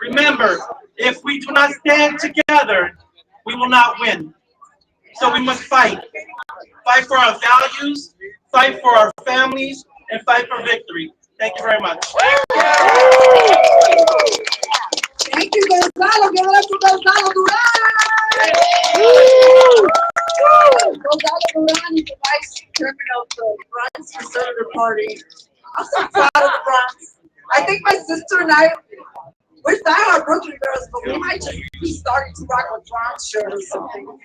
Speaker 10: Remember, if we do not stand together, we will not win. So we must fight. Fight for our values, fight for our families, and fight for victory. Thank you very much.
Speaker 9: Thank you, Gonzalo. Give it up to Gonzalo Duran. Gonzalo Duran is the vice chairman of the Bronx Conservative Party. I'm so proud of the Bronx. I think my sister and I, we're diehard Brooklyn girls, but we might just be starting to rock a Bronx shirt or something.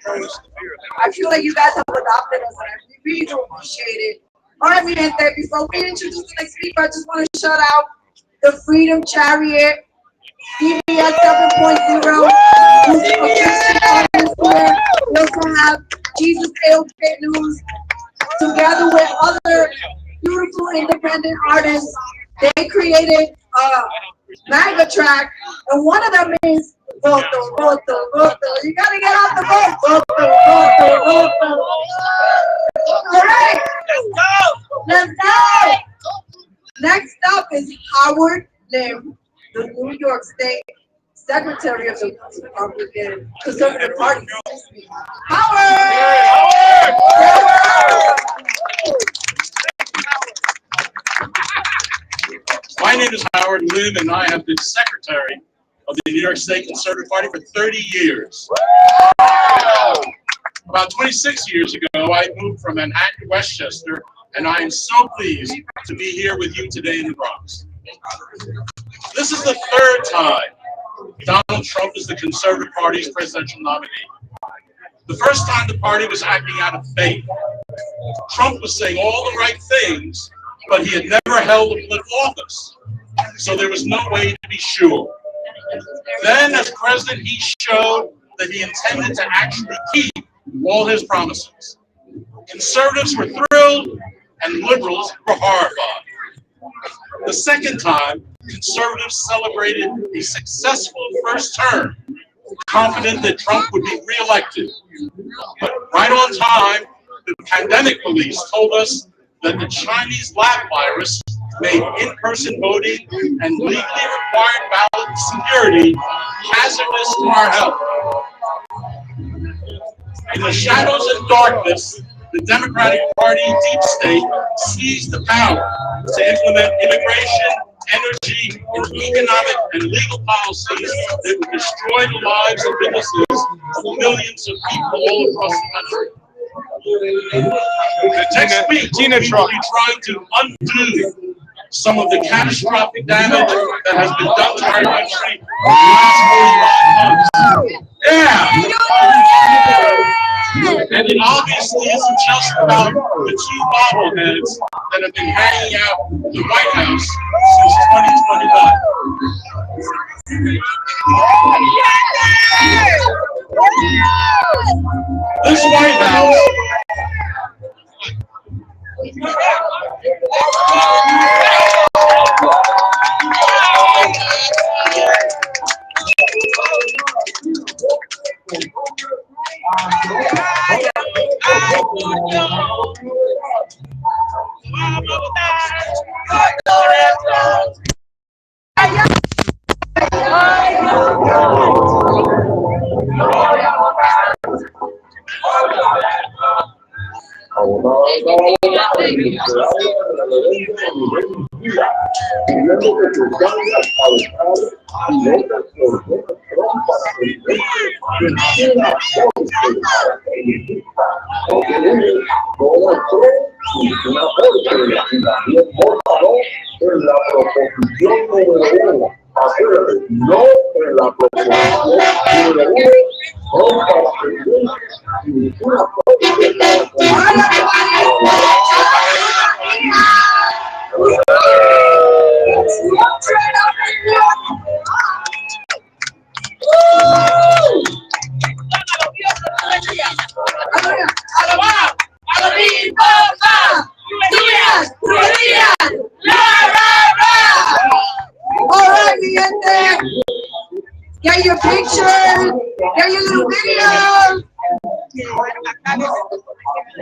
Speaker 9: I feel like you guys have adopted us, and I really do appreciate it. All right, mi gente, before we introduce the next speaker, I just want to shout out the Freedom Chariot, DBS 7.0, who's officially on this year. We also have Jesus AOK News, together with other beautiful independent artists. They created a MAGA track, and one of them is Voto, Voto, Voto. You gotta get out the vote. Voto, Voto, Voto. All right, let's go. Next up is Howard Lim, the New York State Secretary of the Republican Conservative Party. Howard!
Speaker 11: My name is Howard Lim, and I have been secretary of the New York State Conservative Party for 30 years. About 26 years ago, I moved from Manhattan to Westchester, and I am so pleased to be here with you today in the Bronx. This is the third time Donald Trump is the Conservative Party's presidential nominee. The first time the party was acting out of faith. Trump was saying all the right things, but he had never held a political office, so there was no way to be sure. Then, as president, he showed that he intended to actually keep all his promises. Conservatives were thrilled, and liberals were horrified. The second time, conservatives celebrated a successful first term, confident that Trump would be reelected. But right on time, the pandemic police told us that the Chinese lab virus made in-person voting and legally required ballot security hazardous to our health. In the shadows and darkness, the Democratic Party deep state seized the power to implement immigration, energy, and economic and legal policies that would destroy the lives and businesses of millions of people all across the country. The next week, we will be trying to undo some of the catastrophic damage that has been done to our country in the last 45 months. Yeah! And it obviously isn't just about the two bobbleheads that have been hanging out in the White House since 2021. This White House
Speaker 9: Get your picture, get your little video.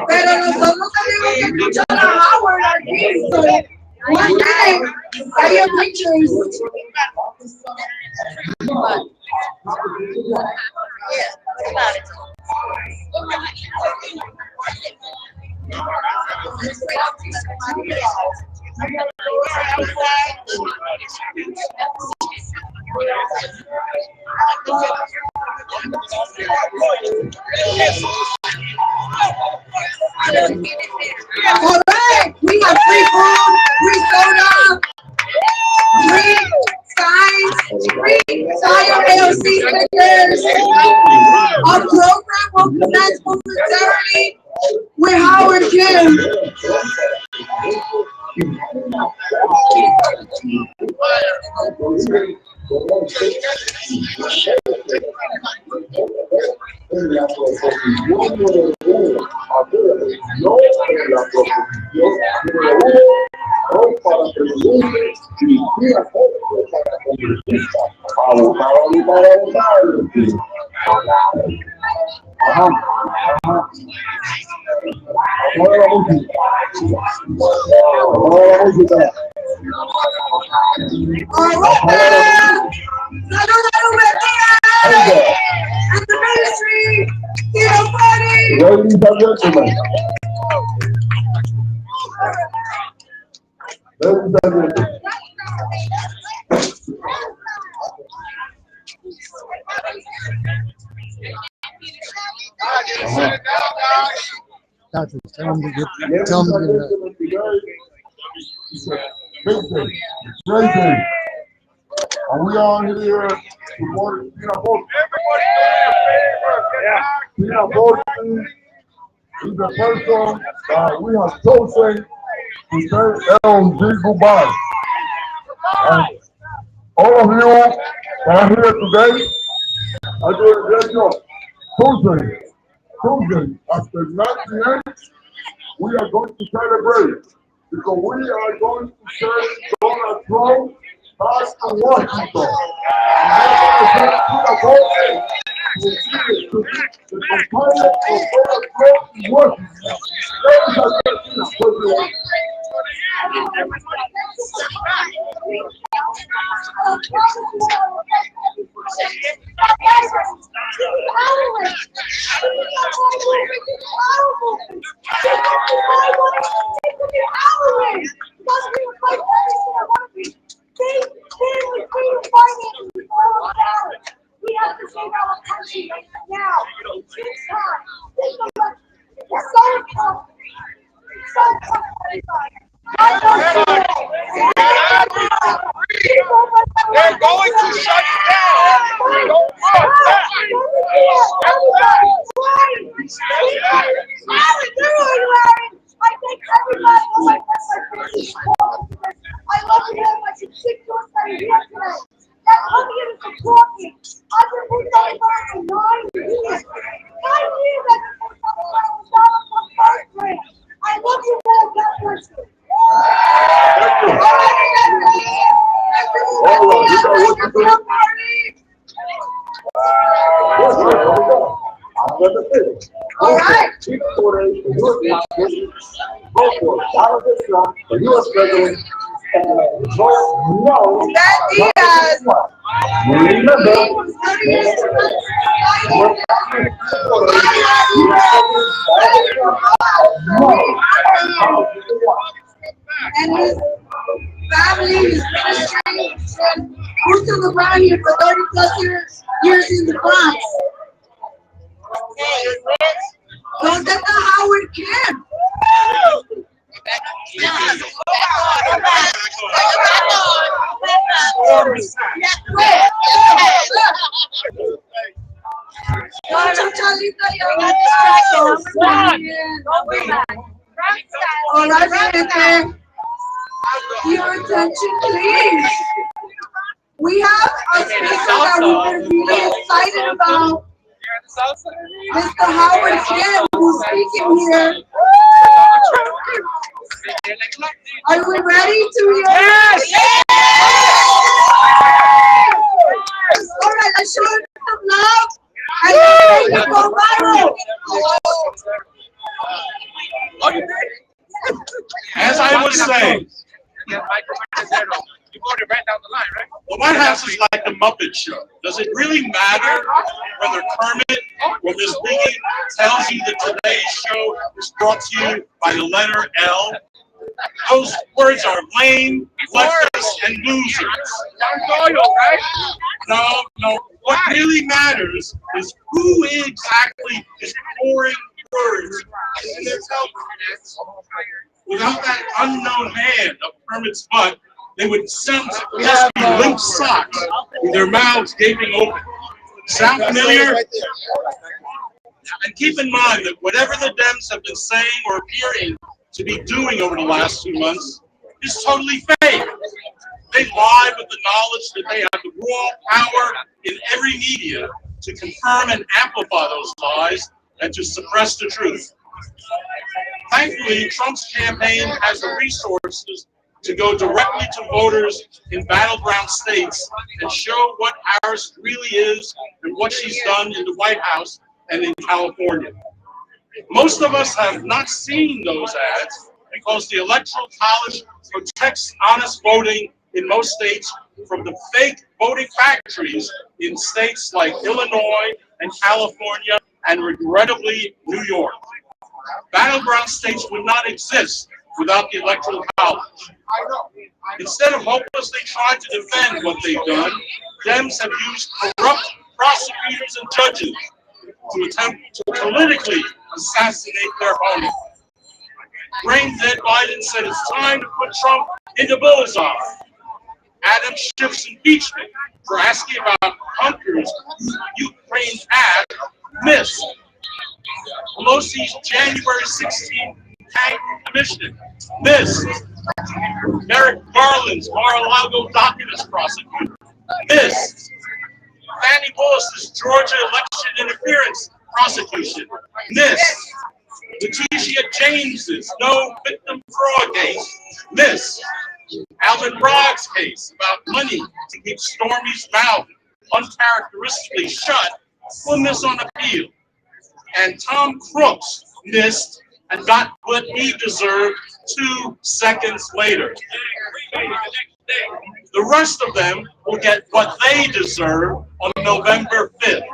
Speaker 9: Pero nosotros tenemos que escuchar a Howard aquí. One day, get your pictures. All right, we got free food, free soda, free signs, free tire AOC stickers. Our program will commence momentarily with Howard Kim. And the ministry,
Speaker 12: Ladies and gentlemen. Ladies and gentlemen.
Speaker 1: Patrick, tell him to get, tell him to get that.
Speaker 12: Great thing. Are we all here supporting Peanut Boy? He's a person we have chosen to say LG goodbye. And all of you that are here today, I do a great job. Tuesday, after 9 p.m., we are going to celebrate because we are going to send Donald Trump back to Washington. And we're going to send the component of Donald Trump in Washington. Ladies and gentlemen,
Speaker 9: we have to save our country now. It's time. It's so tough. So tough.
Speaker 1: They're going to shut it down. Don't run back.
Speaker 9: I think everybody will like this. I love you very much. It's 6 doors that are here today. That come here to support me. I've been putting on for 9 years. 9 years I've been putting on for first grade. I love you all. God bless you.
Speaker 12: All right. Chief Corporation, U.S. vote for Donald Trump for U.S. President. No.
Speaker 5: And his family, his ministry, and we're still around here for 30 plus years in the Bronx. Don't get the Howard kid. All right, your attention, please. We have a speaker that we've been really excited about. Mr. Howard Kim, who's speaking here. Are we ready to hear? Yes! All right, let's show him some love. And let's go viral.
Speaker 11: As I was saying, the White House is like the Muppet Show. Does it really matter whether Kermit or Miss Piggy tells you that today's show is brought to you by the letter L? Those words are lame, leftist, and losers. No. What really matters is who exactly is pouring words in their telegrams. Without that unknown hand up Kermit's butt, they would just be limp socks with their mouths gaping open. Sound familiar? And keep in mind that whatever the Dems have been saying or appearing to be doing over the last 2 months is totally fake. They lie with the knowledge that they have the raw power in every media to confirm and amplify those lies and to suppress the truth. Thankfully, Trump's campaign has the resources to go directly to voters in battleground states and show what Harris really is and what she's done in the White House and in California. Most of us have not seen those ads because the Electoral College protects honest voting in most states from the fake voting factories in states like Illinois and California and regrettably New York. Battleground states would not exist without the Electoral College. Instead of hopelessly trying to defend what they've done, Dems have used corrupt prosecutors and judges to attempt to politically assassinate their opponent. Brain dead Biden said it's time to put Trump in the bullseye. Adam Schiff's impeachment for asking about bunkers Ukraine had missed. Pelosi's January 16th Tank Commission. This, Merrick Garland's Mar-a-Lago document prosecutor. This, Fannie Willis's Georgia election interference prosecution. This, Letitia James's no victim fraud case. This, Alvin Bragg's case about money to keep Stormy's mouth uncharacteristically shut will miss on appeal. And Tom Crooks missed and got what he deserved 2 seconds later. The rest of them will get what they deserve on November 5th.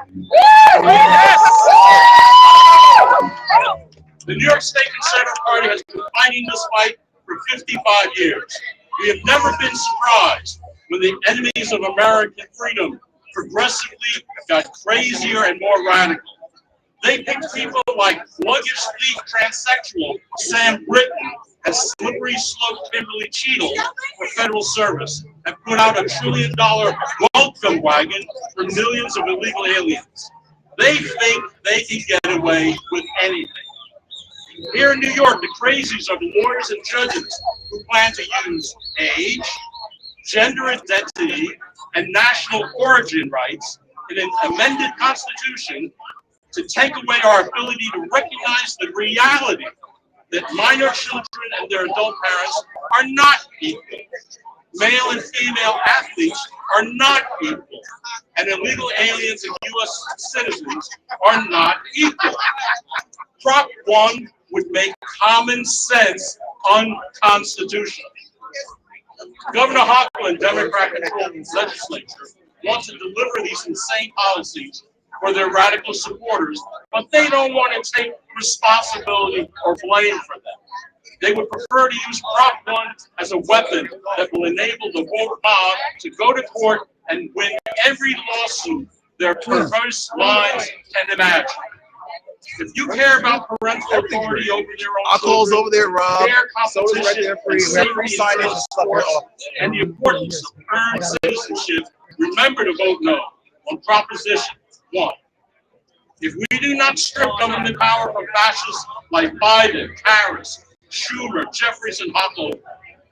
Speaker 11: The New York State Conservative Party has been fighting this fight for 55 years. We have never been surprised when the enemies of American freedom progressively got crazier and more radical. They picked people like luggage thief transsexual Sam Britton and slippery slope Kimberly Cheadle for federal service and put out $1 trillion welcome wagon for millions of illegal aliens. They think they can get away with anything. Here in New York, the crazies are the lawyers and judges who plan to use age, gender identity, and national origin rights in an amended constitution to take away our ability to recognize the reality that minor children and their adult parents are not equal. Male and female athletes are not equal. And illegal aliens and U.S. citizens are not equal. Prop 1 would make common sense unconstitutional. Governor Hochul, Democrat-controlled legislature, wants to deliver these insane policies for their radical supporters, but they don't want to take responsibility or blame for them. They would prefer to use Prop 1 as a weapon that will enable the woke mob to go to court and win every lawsuit their perverse minds can imagine. If you care about parental authority over their own children,
Speaker 2: over there, Rob.
Speaker 11: fair
Speaker 2: Soda's right
Speaker 11: competition,
Speaker 2: there for
Speaker 11: and
Speaker 2: you. We have
Speaker 11: safety
Speaker 2: free
Speaker 11: in
Speaker 2: signage and stuff here.
Speaker 11: sports, and the importance of earned citizenship, remember to vote no on Proposition 1. If we do not strip government power from fascists like Biden, Harris, Schumer, Jeffries, and Hochul,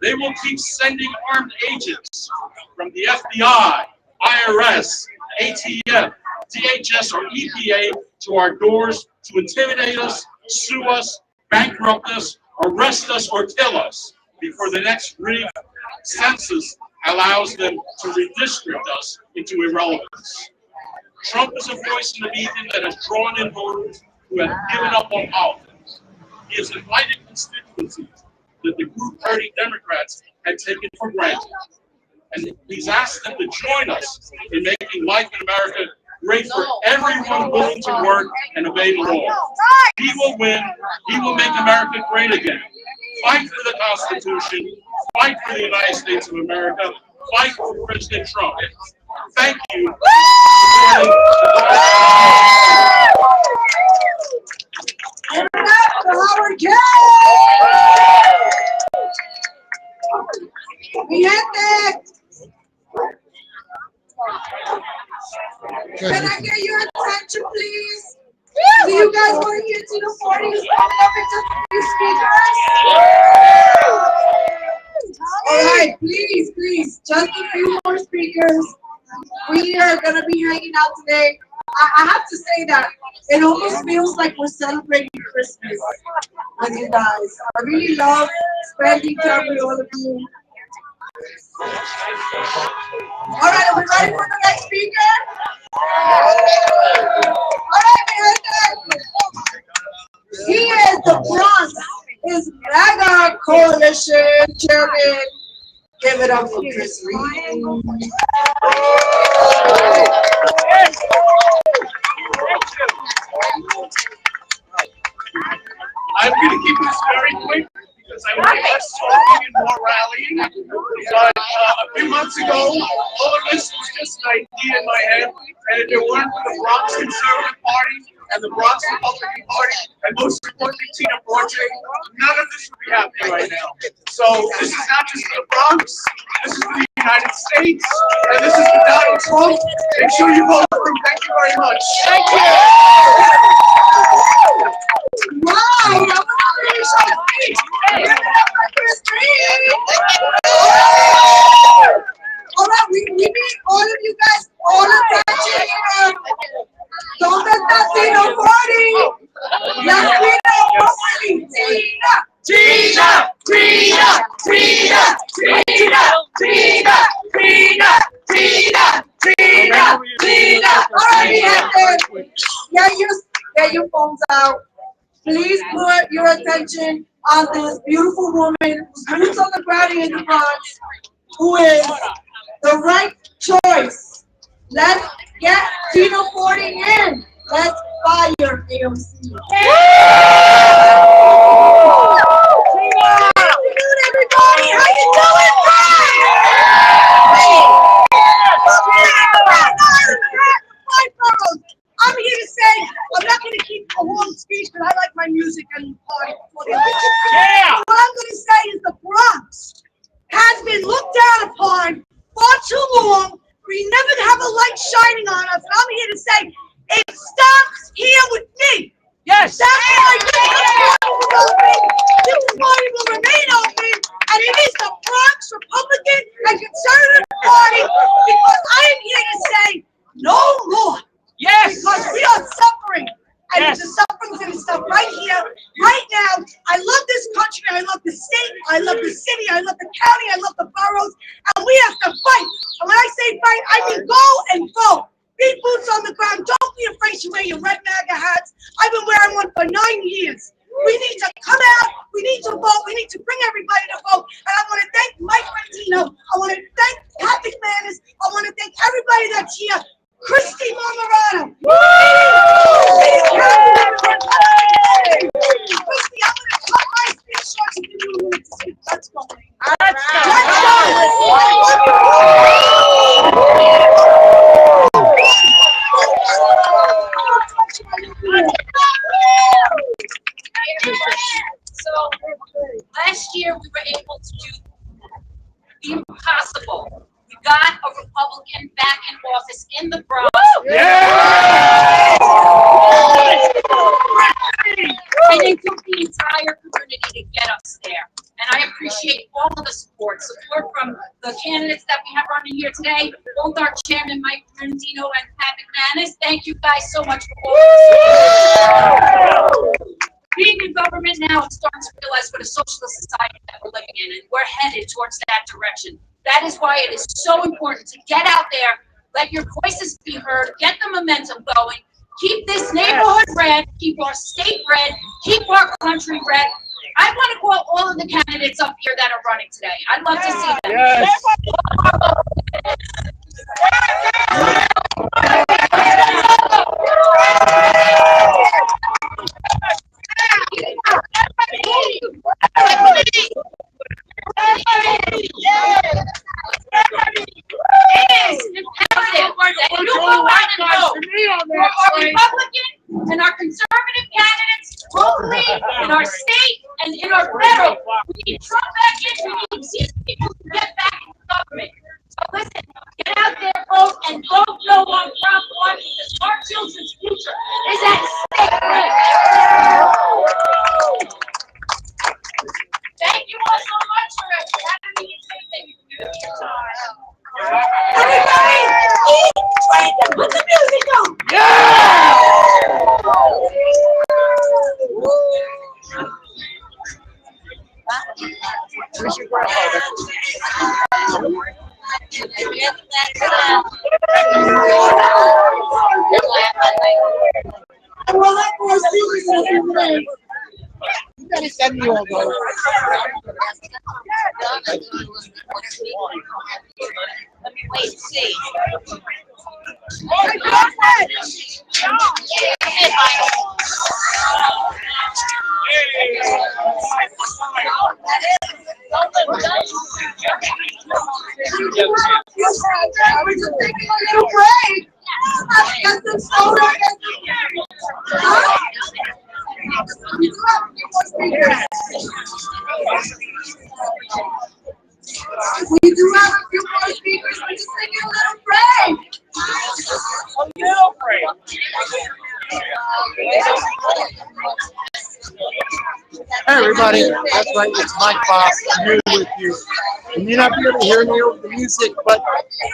Speaker 11: they will keep sending armed agents from the FBI, IRS, ATF, DHS, or EPA to our doors to intimidate us, sue us, bankrupt us, arrest us, or kill us before the next rigged census allows them to redistrict us into irrelevance. Trump is a voice in the medium that has drawn in voters who have given up on politics. He has invited constituencies that the group party Democrats had taken for granted. And he's asked them to join us in making life in America great for everyone willing to work and obey the law. He will win. He will make America great again. Fight for the Constitution. Fight for the United States of America. Fight for President Trump. Thank you.
Speaker 5: Howard K. Mi gente. Can I get your attention, please? Do you guys want to hear Tito 40 is coming up into the speakers? All right, please, just a few more speakers. We are going to be hanging out today. I have to say that it almost feels like we're celebrating Christmas with you guys. I really love spending time with all of you. All right, are we ready for the next speaker? All right, he is the Bronx is MAGA Coalition Chairman. Give it up for Chris Reed.
Speaker 13: I'm going to keep this very quick because I want less talking and more rallying. But a few months ago, all of this was just an idea in my head, and if it weren't for the Bronx Conservative Party and the Bronx Republican Party, and most importantly, Tina Forte, none of this would be happening right now. So this is not just for the Bronx, this is for the United States, and this is for Donald Trump. Make sure you vote for him. Thank you very much. Thank you.
Speaker 5: Wow, All right, we need all of you guys, all of that. Don't let that be no party. Let's be no party. Tina, Tina, Tina, Tina, Tina, Tina, Tina, Tina, Tina. All right, we have to get your phones out. Please put your attention on this beautiful woman who's boots on the ground here in the Bronx, who is the right choice. Let's get Tina 40 in. Let's fire AOC. Good afternoon, everybody. How you doing? I'm here to say, I'm not going to keep a long speech, but I like my music and party. Yeah. What I'm going to say is the Bronx has been looked down upon far too long. We never have a light shining on us. And I'm here to say, it starts here with me. Yes. That's why this party will remain open, and it is the Bronx Republican and Conservative Party, because I am here to say no more. Yes. Because we are suffering. And the suffering's going to stop right here, right now. I love this country. I love the state. I love the city. I love the county. I love the boroughs. And we have to fight. And when I say fight, I mean go and vote. Be boots on the ground. Don't be afraid to wear your red MAGA hats. I've been wearing one for 9 years. We need to come out. We need to vote. We need to bring everybody to vote. And I want to thank Mike Rentino. I want to thank Pat McManus. I want to thank everybody that's here. Christy Marmorano. Christy, I'm going to cut my speech short to give you a minute to speak. Let's go. Let's
Speaker 14: So last year we were able to do the impossible. We got a Republican back in office in the Bronx. Yeah! And it took the entire community to get us there. And I appreciate all of the support from the candidates that we have running here today, both our chairman, Mike Rentino, and Pat McManus. Thank you guys so much for all the support. Being in government now, I'm starting to realize what a socialist society that we're living in, and we're headed towards that direction. That is why it is so important to get out there, let your voices be heard, get the momentum going, keep this neighborhood red, keep our state red, keep our country red. I want to call all of the candidates up here that are running today. I'd love to see them. Yes. Our Republican and our conservative candidates locally, in our state, and in our federal. We need Trump back in. We need these people to get back in government. So listen, get out there, vote, and vote no on Prop 1, because our children's future is at stake. Thank you all so much for having me. Thank you for your time.
Speaker 5: everybody, eat, drink, and put the music on.
Speaker 14: Yeah!
Speaker 2: Where's your grandfather?
Speaker 5: Well, that was serious.
Speaker 2: You gotta send me all those.
Speaker 14: Let me wait and see.
Speaker 5: Oh my God! We're just taking a little break. Get some soda. We do have a few more speakers. We're just taking a little break. A little break.
Speaker 15: Hi, everybody. That's right. It's Mike Fox. I'm here with you. You may not be able to hear me over the music, but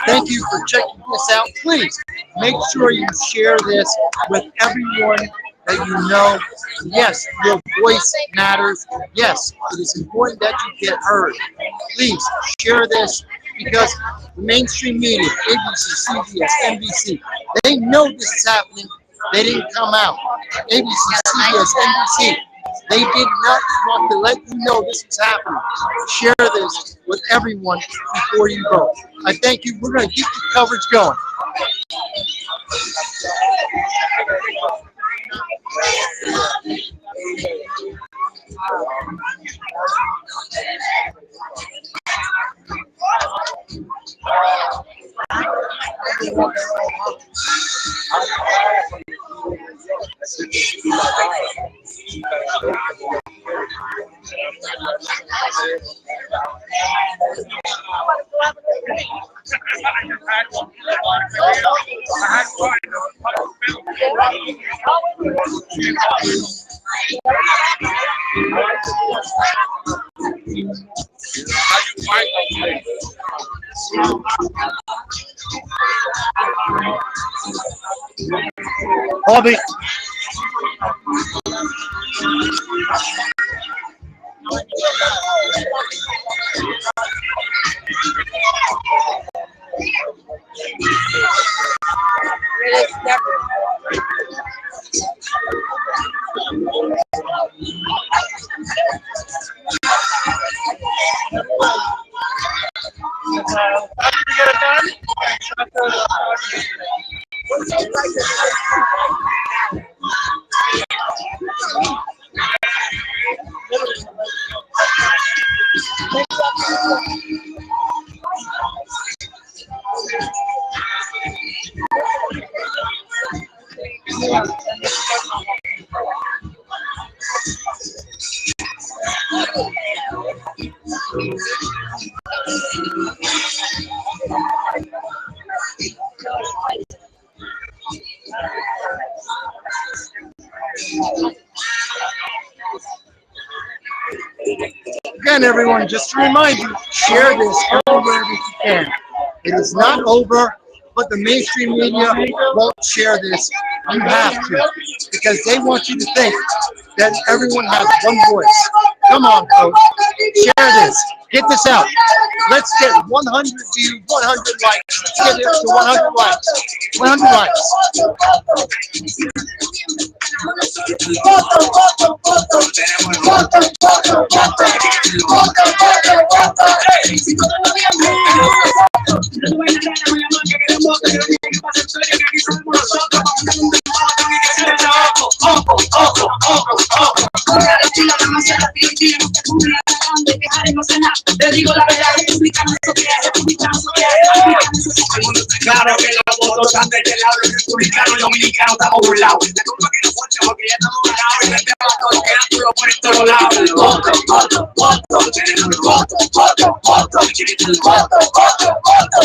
Speaker 15: thank you for checking this out. Please make sure you share this with everyone that you know. Yes, your voice matters. Yes, it is important that you get heard. Please share this because the mainstream media, ABC, CBS, NBC, they know this is happening. They didn't come out. ABC, CBS, NBC, they did not want to let you know this is happening. Share this with everyone before you vote. I thank you. We're going to keep the coverage going. Bobby. Again, everyone, just to remind you, share this everywhere that you can. It is not over, but the mainstream media won't share this. You have to, because they want you to think that everyone has one voice. Come on, folks. Share this. Get this out. Let's get 100 views, 100 likes. Let's get it to 100 likes. 100 likes.
Speaker 16: Te digo la verdad, republicano eso que es, republicano eso que es. Claro que los votos están de este lado, los republicanos y dominicanos estamos burlados. La culpa que no fuerte porque ya estamos ganados y este vato lo queda duro por todos lados. Voto, voto, voto, tenemos el voto, voto, voto, chiquito el voto, voto, voto.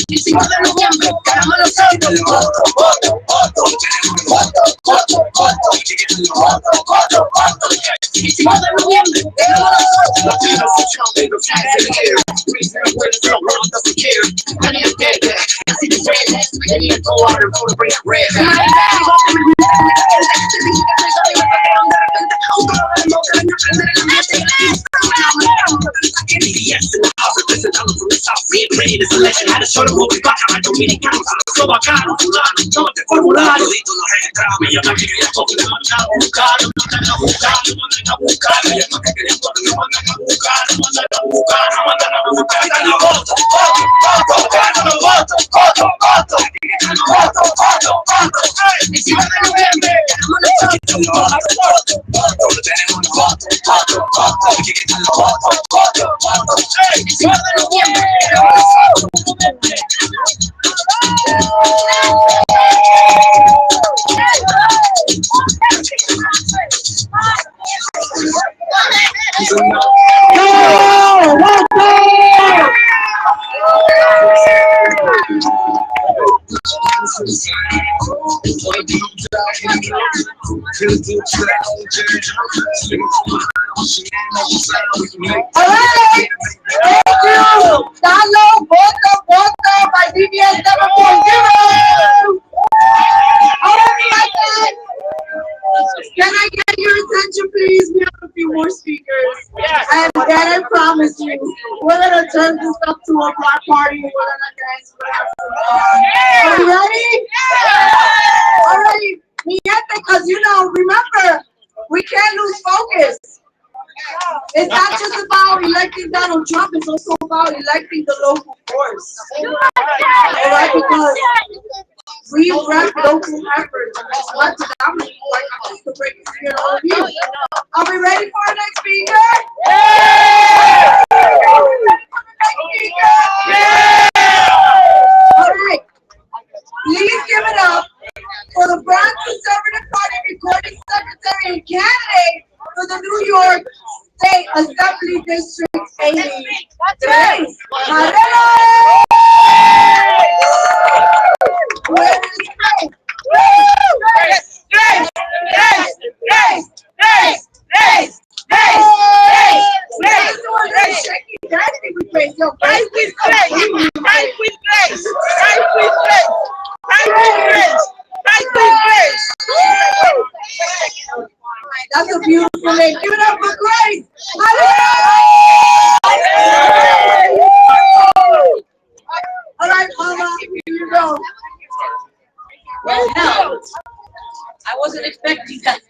Speaker 16: Y 5 de noviembre, ganamos los Santos. Voto, voto, voto, tenemos el voto, voto, voto, chiquito el voto, voto, voto. Y 5 de noviembre, ganamos los Santos. Reason where the wrong doesn't care. Honey, I'm dead. I see the red last week. I need to go out and vote to bring it red. Yes, in the house of listen, I'm from the south. We ain't ready this election. Had to show them what we got. I'm dominicanos. So bacano, fulano, no te formulario. Dito los registrados. Me llaman que querían porque me mandan a buscar. Me mandan a buscar, me mandan a buscar. Me llaman que querían porque me mandan a buscar. Me mandan a buscar, me mandan a buscar. Gana voto, voto, voto, gana voto, voto, voto. Voto, voto, voto. 19 de noviembre, ganamos los Santos. Voto, voto, tenemos el voto, voto, voto. Chiquita el voto, voto, voto. 19 de noviembre, ganamos los Santos.
Speaker 9: All right. Thank you. Download, voto by DBS 7.0. All right, can I get your attention, please? We have a few more speakers.
Speaker 8: Yes.
Speaker 9: And then I promise you, we're gonna turn this up to a block party. We're gonna dance. Are you ready? All right. Because remember, we can't lose focus. It's not just about electing Donald Trump, it's also about electing the local force. All right, because we rep local efforts, and that's what the dominant like to break it here all of you. Are we ready for our next speaker? Yeah! All right. Please give it up for the Bronx Conservative Party recording secretary and candidate for the New York State Assembly District 80. Grace. That's a beautiful name. Give it up for Grace. All right, Mama, here you go.
Speaker 8: Well, no, I wasn't expecting that.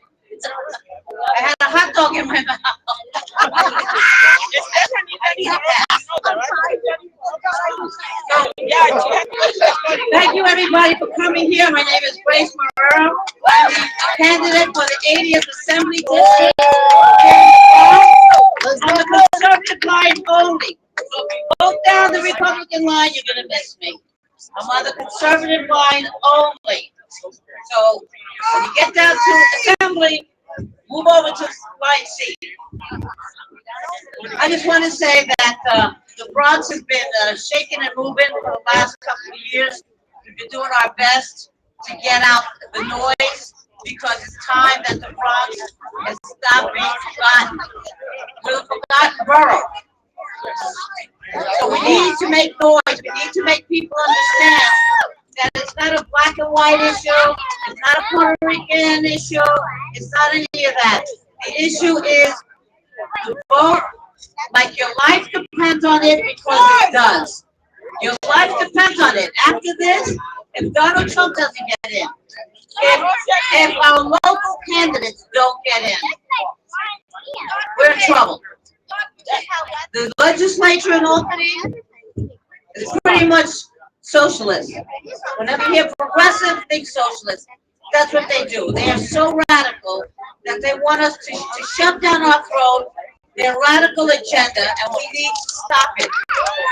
Speaker 8: I had a hot dog in my mouth. Thank you, everybody, for coming here. My name is Grace Marrero. I'm a candidate for the 80th Assembly District. On the conservative line only. So if you vote down the Republican line, you're going to miss me. I'm on the conservative line only. So when you get down to assembly, move over to line C. I just want to say that the Bronx has been shaking and moving for the last couple of years. We've been doing our best to get out the noise because it's time that the Bronx has stopped being forgotten. We're a forgotten borough. So we need to make noise. We need to make people understand that it's not a black and white issue. It's not a Puerto Rican issue. It's not any of that. The issue is to vote like your life depends on it because it does. Your life depends on it. After this, if Donald Trump doesn't get in, if our local candidates don't get in, we're in trouble. The legislature in Albany is pretty much socialist. Whenever you hear progressive, think socialist. That's what they do. They are so radical that they want us to shove down our throat their radical agenda, and we need to stop it. If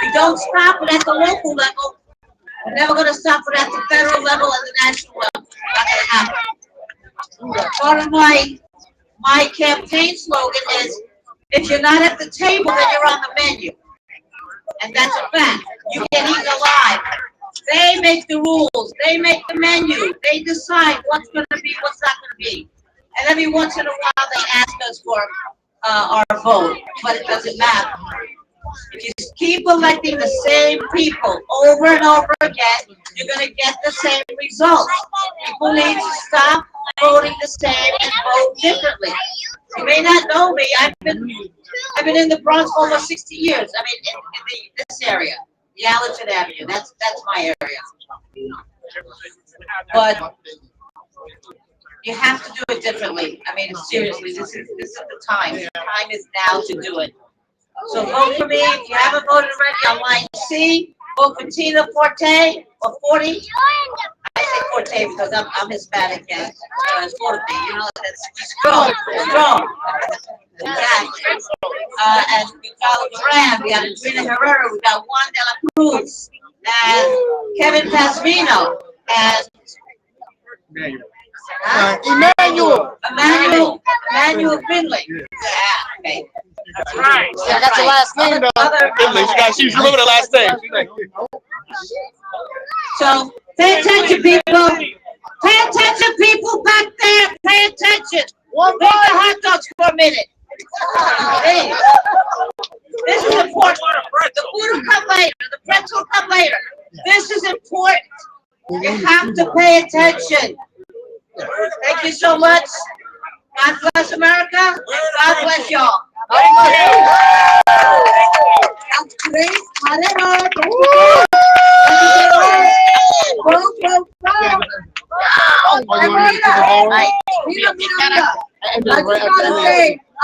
Speaker 8: we don't stop it at the local level, we're never going to stop it at the federal level and the national level. It's not going to happen. Part of my campaign slogan is, if you're not at the table, then you're on the menu. And that's a fact. You get eaten alive. They make the rules. They make the menu. They decide what's going to be, what's not going to be. And every once in a while, they ask us for our vote, but it doesn't matter. If you keep electing the same people over and over again, you're going to get the same results. People need to stop voting the same and vote differently. You may not know me. I've been in the Bronx for almost 60 years. I mean, in this area, the Allerton Avenue. That's my area. But you have to do it differently. I mean, seriously, this is the time. The time is now to do it. So vote for me. If you haven't voted already on line C, vote for Tina Forte or 40. I say Forte because I'm Hispanic and Forte. You know, that's strong. Exactly. And we got Duran, we got Adriana Herrera, we got Juan de la Cruz, and Kevin Pasmino, and Emmanuel Finley. Yeah, okay. That's right.
Speaker 13: Yeah, that's the last name, though. Finley, she remember the last name.
Speaker 8: So, pay attention, people. Pay attention, people back there. Pay attention. Leave the hot dogs for a minute. Hey, this is important. The food will come later. The friends will come later. This is important. You have to pay attention. Thank you so much. God bless America. God bless y'all.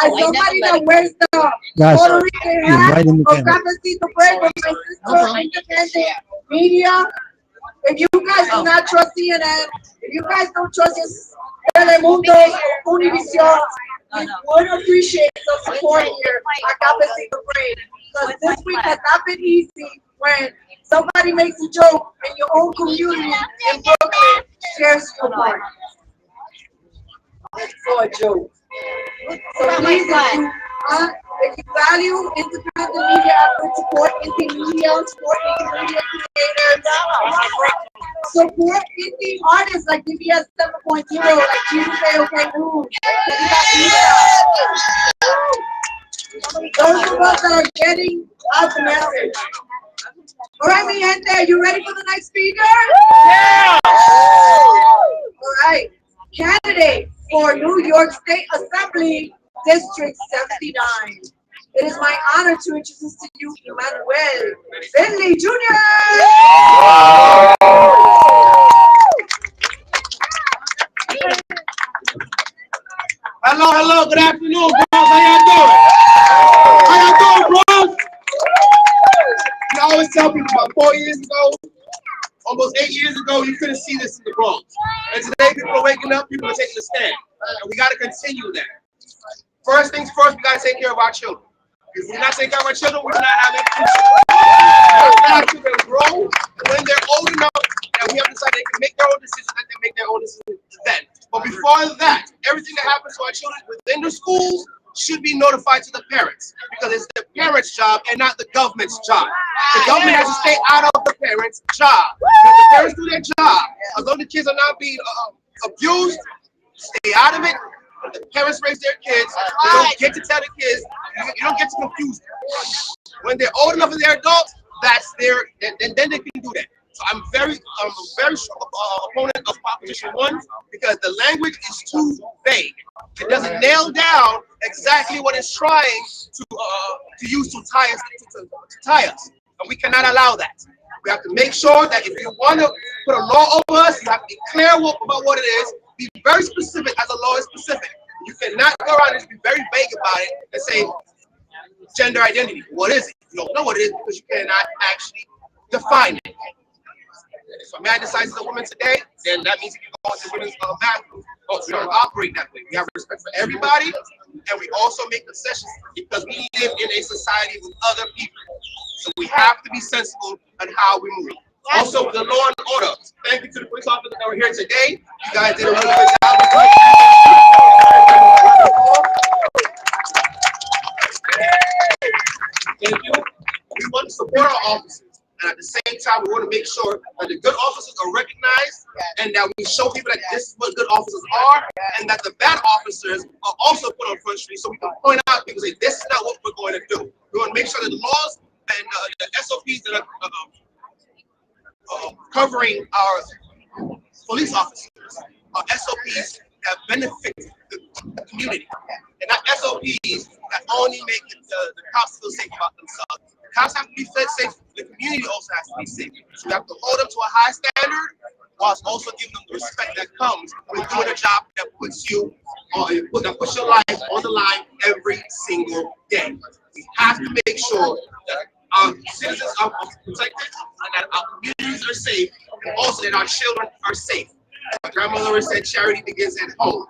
Speaker 5: As somebody that wears the Puerto Rican hat or cafecito break with my sister, independent media, if you guys do not trust CNN, if you guys don't trust Telemundo or Univision, we would appreciate the support here at Cafecito Break. Because this week has not been easy when somebody makes a joke in your own community in Brooklyn shares your part. For a joke. So please, if you value independent media, support indie media, support indie media creators, support indie artists like DBS 7.0, like Jesus OK Move. Those of us that are getting out the message. All right, mi gente, are you ready for the next speaker? Yeah! All right. Candidate for New York State Assembly District 79. It is my honor to introduce to you Emmanuel Finley Jr.
Speaker 17: Hello, good afternoon, Bronx. How y'all doing? How y'all doing, Bronx? I always tell people about 4 years ago, almost 8 years ago, you couldn't see this in the Bronx. And today, people are waking up, people are taking a stand. And we got to continue that. First things first, we got to take care of our children. If we're not taking care of our children, we're not having a future. Our children grow, and when they're old enough, and we have decided they can make their own decisions, that they make their own decisions then. But before that, everything that happens to our children within the schools should be notified to the parents, because it's the parents' job and not the government's job. The government has to stay out of the parents' job. If the parents do their job, as long as the kids are not being abused, stay out of it. The parents raise their kids. They don't get to tell the kids. You don't get to confuse them. When they're old enough and they're adults, that's their. Then they can do that. So I'm a very strong opponent of Proposition 1 because the language is too vague. It doesn't nail down exactly what it's trying to use to tie us, and we cannot allow that. We have to make sure that if you want to put a law over us, you have to be clear about what it is. Be very specific as a law is specific. You cannot go around and just be very vague about it and say gender identity. What is it? You don't know what it is because you cannot actually define it. If a man decides he's a woman today, then that means he can go into women's bathroom. Oh, we don't operate that way. We have respect for everybody, and we also make concessions because we live in a society with other people. So we have to be sensible on how we move. Also, the law and order. Thank you to the police officers that were here today. You guys did a really good job. Thank you. We want to support our officers. And at the same time, we want to make sure that the good officers are recognized and that we show people that this is what good officers are and that the bad officers are also put on Front Street so we can point out people say, this is not what we're going to do. We want to make sure that the laws and the SOPs that are covering our police officers are SOPs that benefit the community and not SOPs that only make the cops feel safe about themselves. The cops have to be safe. The community also has to be safe. So we have to hold them to a high standard whilst also giving them the respect that comes with doing a job that puts you that puts your life on the line every single day. We have to make sure that our citizens are protected and that our communities are safe and also that our children are safe. My grandmother always said charity begins at home.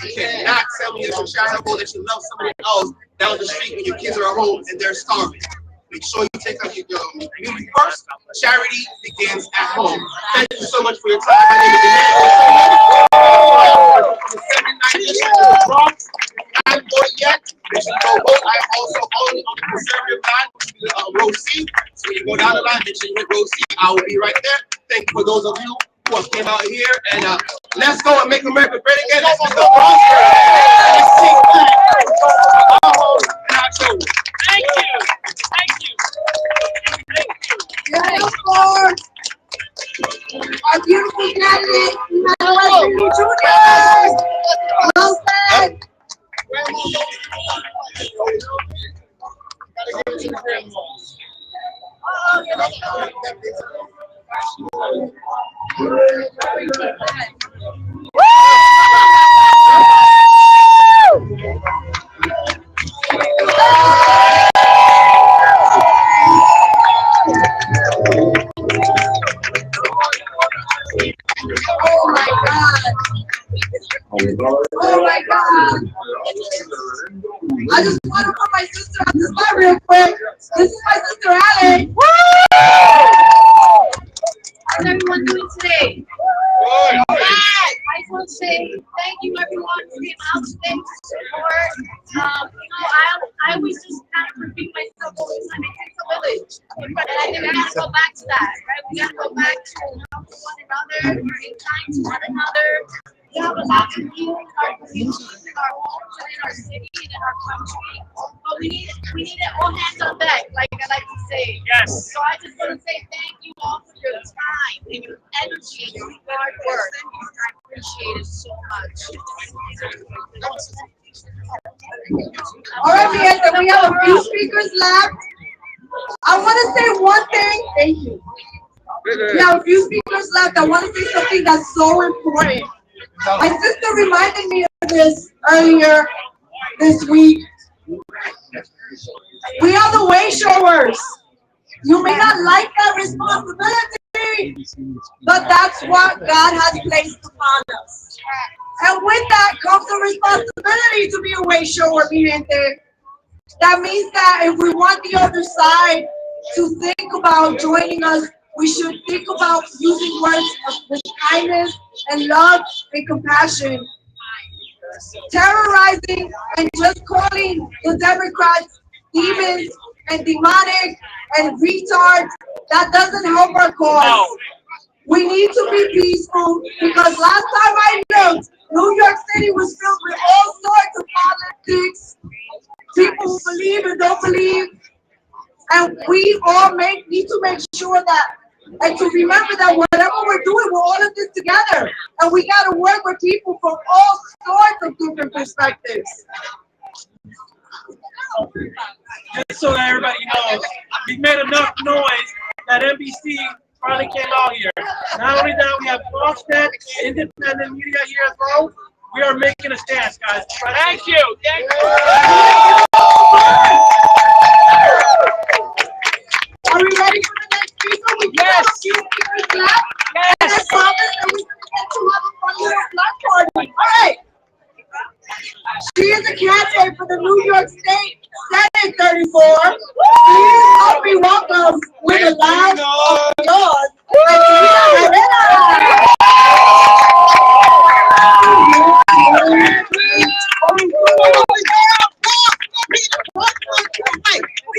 Speaker 17: You cannot tell me it's charitable that you love somebody else down the street when your kids are at home and they're starving. Make sure you take out your community first. Charity begins at home. Thank you so much for your time. My name is Bronx. I haven't voted yet. Make sure you go vote. I am also on the conservative line, which is row C. So when you go down the line, make sure you hit row C. I will be right there. Thank you for those of you force came out here and let's go and make America great again. Let's go Bronx. Let's take that. Our home in October.
Speaker 8: Thank you. Thank you. Thank you.
Speaker 9: Yes, Lord. Our beautiful candidate, Junior. Well said. Oh my God. Oh my God. I just want to put my sister on the spot real quick. This is my sister, Allie. Woo!
Speaker 14: How's everyone doing today?
Speaker 17: Good.
Speaker 14: I just want to say thank you everyone for being out today to support. I always just kind of repeat myself all the time. It takes a village. And I think we got to go back to that, right? We got to go back to helping one another, being kind to one another. We have a lot to do in our communities, in our homes, and in our city, and in our country. But we need it all hands on deck, like I like to say.
Speaker 8: Yes.
Speaker 14: So I just want to say thank you all for your time and your energy and your hard work. I appreciate it so much.
Speaker 9: All right, Bianca, we have a few speakers left. I want to say one thing. Thank you. We have a few speakers left. I want to say something that's so important. My sister reminded me of this earlier this week. We are the way showers. You may not like that responsibility, but that's what God has placed upon us. And with that comes the responsibility to be a way shower, mi gente. That means that if we want the other side to think about joining us, we should think about using words with kindness and love and compassion. Terrorizing and just calling the Democrats demons and demonic and retards, that doesn't help our cause. We need to be peaceful because last time I looked, New York City was filled with all sorts of politics, people who believe and don't believe, and we all need to make sure that, and to remember that whatever we're doing, we're all in this together, and we got to work with people from all sorts of different perspectives.
Speaker 10: Just so that everybody knows, we made enough noise that NBC finally came out here. Not only that, we have Bronx independent media here as well. We are making a stance, guys.
Speaker 8: Thank you. Thank you.
Speaker 9: Are we ready for the next speaker? We do have a few speakers left.
Speaker 8: Yes.
Speaker 9: And I promise that we're going to get to have a fun little block party. All right. She is a candidate for the New York State Senate 34. Please help me welcome with a loud applause.
Speaker 8: We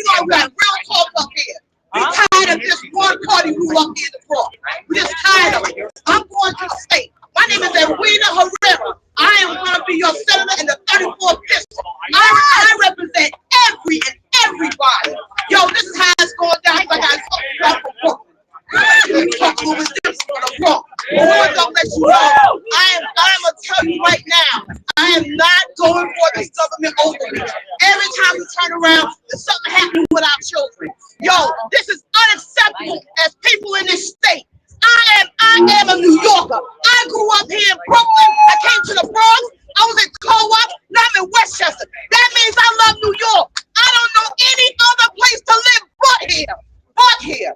Speaker 8: gonna rap real talk up here. We tired of this one party who up here in the Bronx. We just tired of it. I'm going to the state. My name is Edwina Herrera. I am going to be your senator in the 34th district. I represent everybody. Yo, this is how it's going down. Like I talked about before. We talk over this for the Bronx. But we're gonna let you know. I'm gonna tell you right now. I am not going for this government overreach. Every time we turn around, there's something happening with our children. Yo, this is unacceptable as people in this state. I am a New Yorker. I grew up here in Brooklyn. I came to the Bronx. I was in Co-op. Now I'm in Westchester. That means I love New York. I don't know any other place to live but here.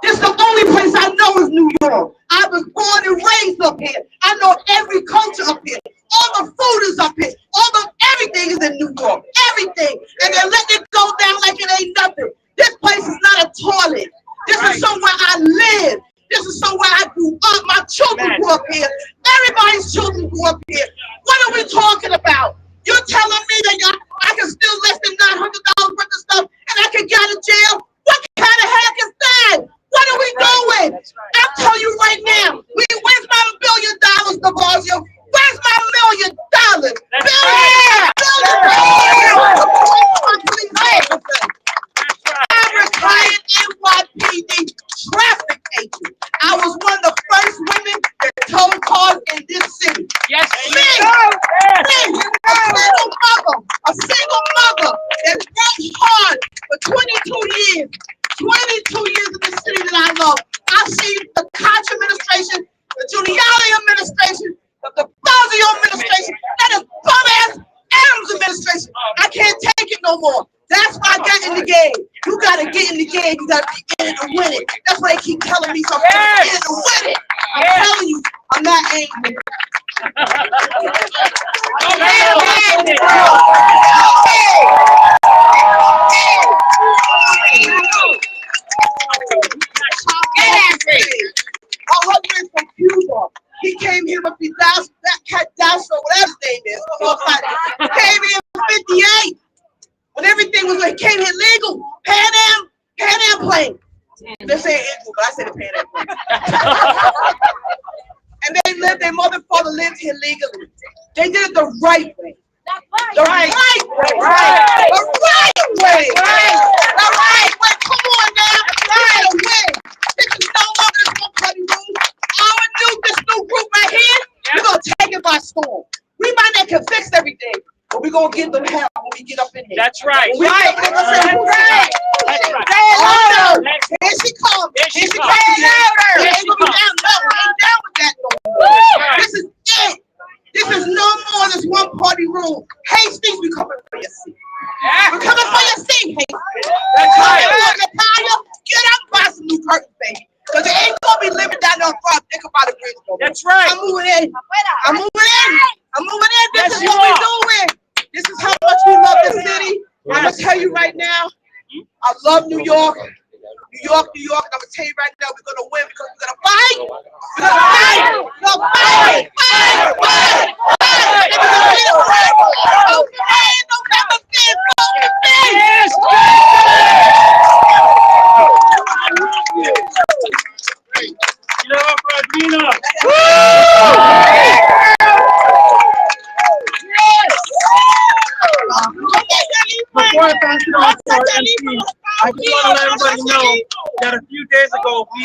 Speaker 8: This is the only place I know is New York. I was born and raised up here. I know every culture up here. All the food is up here. Everything is in New York. Everything. And they're letting it go down like it ain't nothing. This place is not a toilet. This is somewhere I live. This is somewhere I grew up. My children grew up here. Everybody's children grew up here. What are we talking about? You're telling me that I can steal less than $900 worth of stuff and I can get out of jail? What kind of heck is that? What are we doing? I'll tell you right now. We 22 years in this city that I love. I've seen the Koch administration, the Giuliani administration, the Blasio administration, and the bum-ass Adams administration. I can't take it no more. That's why I got in the game. You gotta get in the game. You gotta be in it to win it. That's why they keep telling me something. In it to win it. I'm telling you, I'm not angry. My husband from Cuba. He came here with that cat Dasso, whatever his name is. He came here in 58. When everything was like, came here legal. Pan Am plane. They say Eagle, but I said the Pan Am plane. And their mother and father lived here legally. They did it the right way. The right way. The right way. The right way. Come on now. Win. This is no longer this one party rule. This new group right here, we're gonna take it by storm. We might not can fix everything, but we're gonna give them hell when we get up in here.
Speaker 13: That's right.
Speaker 8: When we get up in here, say, right. Oh, no. Here she comes. Here she comes. Here she comes. No, we ain't down with that no more. This is it. This is no more this one party rule. Hastings, we coming for your seat. We're coming for your seat, Hastings. That's right. Get up and buy some new curtains, baby. Because they ain't going to be living down there on front. Think about the bridge.
Speaker 13: That's right.
Speaker 8: I'm moving in. I'm moving in. This is what we're doing. This is how much we love this city. I'm going to tell you right now, I love New York. New York. And I'm going to tell you right now, we're going to win because we're going to fight. We're going to fight. We're going to fight. November 5th.
Speaker 10: Before I pass it on to our MC, I just want to let everybody know that a few days ago we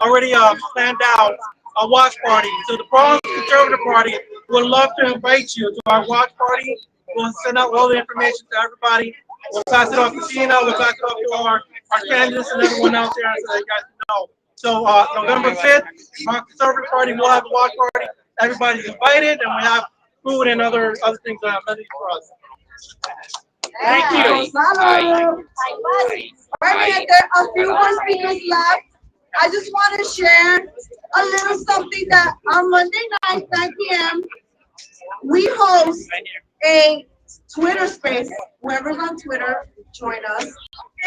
Speaker 10: already planned out a watch party. So the Bronx Conservative Party would love to invite you to our watch party. We'll send out all the information to everybody. We'll pass it off to Tina. We'll pass it off to our candidates and everyone else there so that you guys know. So November 5th, Bronx Conservative Party will have a watch party. Everybody's invited, and we have food and other things that are ready for us.
Speaker 13: Thank you.
Speaker 9: Alright, there are a few more speakers left. I just want to share a little something that on Monday night, 9 p.m., we host a Twitter space. Whoever's on Twitter, join us.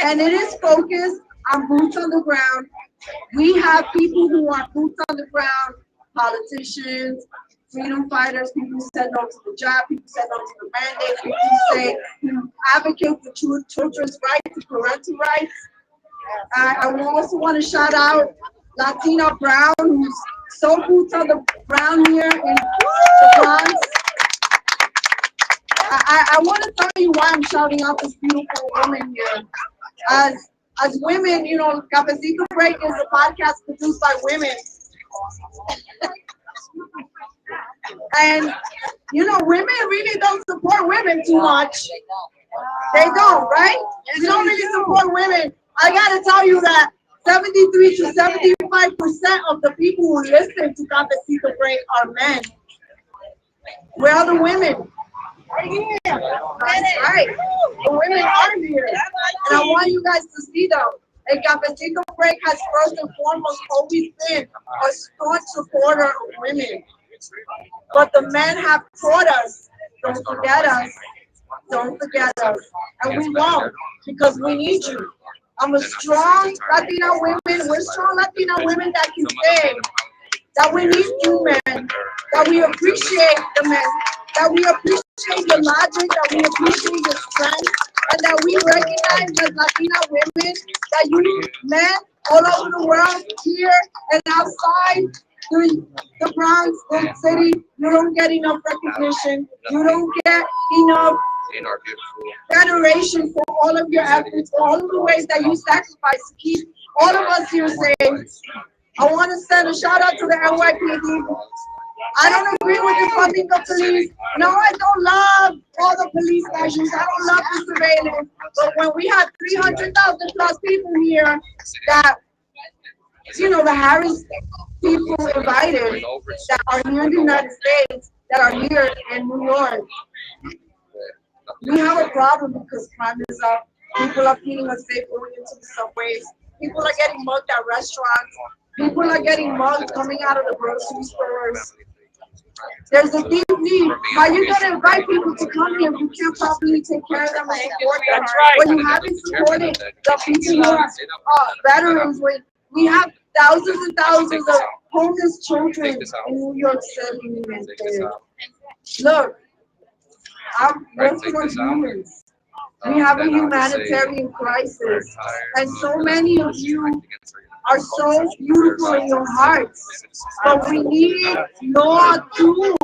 Speaker 9: And it is focused on boots on the ground. We have people who are boots on the ground, politicians, freedom fighters, people who said no to the job, people who said no to the mandate, people who advocate for children's rights, to parental rights. I also want to shout out Latina Brown, who's so boots on the ground here in the Bronx. I want to tell you why I'm shouting out this beautiful woman here. As women, you know, Cafecito Break is a podcast produced by women. And, you know, women really don't support women too much. They don't, right? We don't really support women. I got to tell you that 73 to 75% of the people who listen to Cafecito Break are men. Where are the women? Right here. That's right. The women are here. And I want you guys to see them. And Cafecito Break has first and foremost always been a staunch supporter of women. But the men have taught us, don't forget us, don't forget us. And we won't, because we need you. I'm a strong Latina women, we're strong Latina women that can say that we need you men, that we appreciate the men, that we appreciate your logic, that we appreciate your strength, and that we recognize as Latina women that you men all over the world, here and outside the Bronx, the city, you don't get enough recognition, you don't get enough federation for all of your efforts, for all of the ways that you sacrifice to keep all of us here safe. I want to send a shout out to the NYPD. I don't agree with defunding the police. No, I don't love all the police measures. I don't love the surveillance. But when we have 300,000 plus people here that, the Harris people invited that are here in the United States, that are here in New York, we have a problem because crime is up. People are feeling unsafe going into the subways. People are getting mugged at restaurants. People are getting mugged coming out of the grocery stores. There's a deep need. How are you going to invite people to come here if you can't properly take care of them and support them? When you haven't supported the people who are veterans, when we have thousands and thousands of homeless children in New York City. Look, I'm working on humans. We have a humanitarian crisis, and so many of you are so beautiful in your hearts, but we need law too.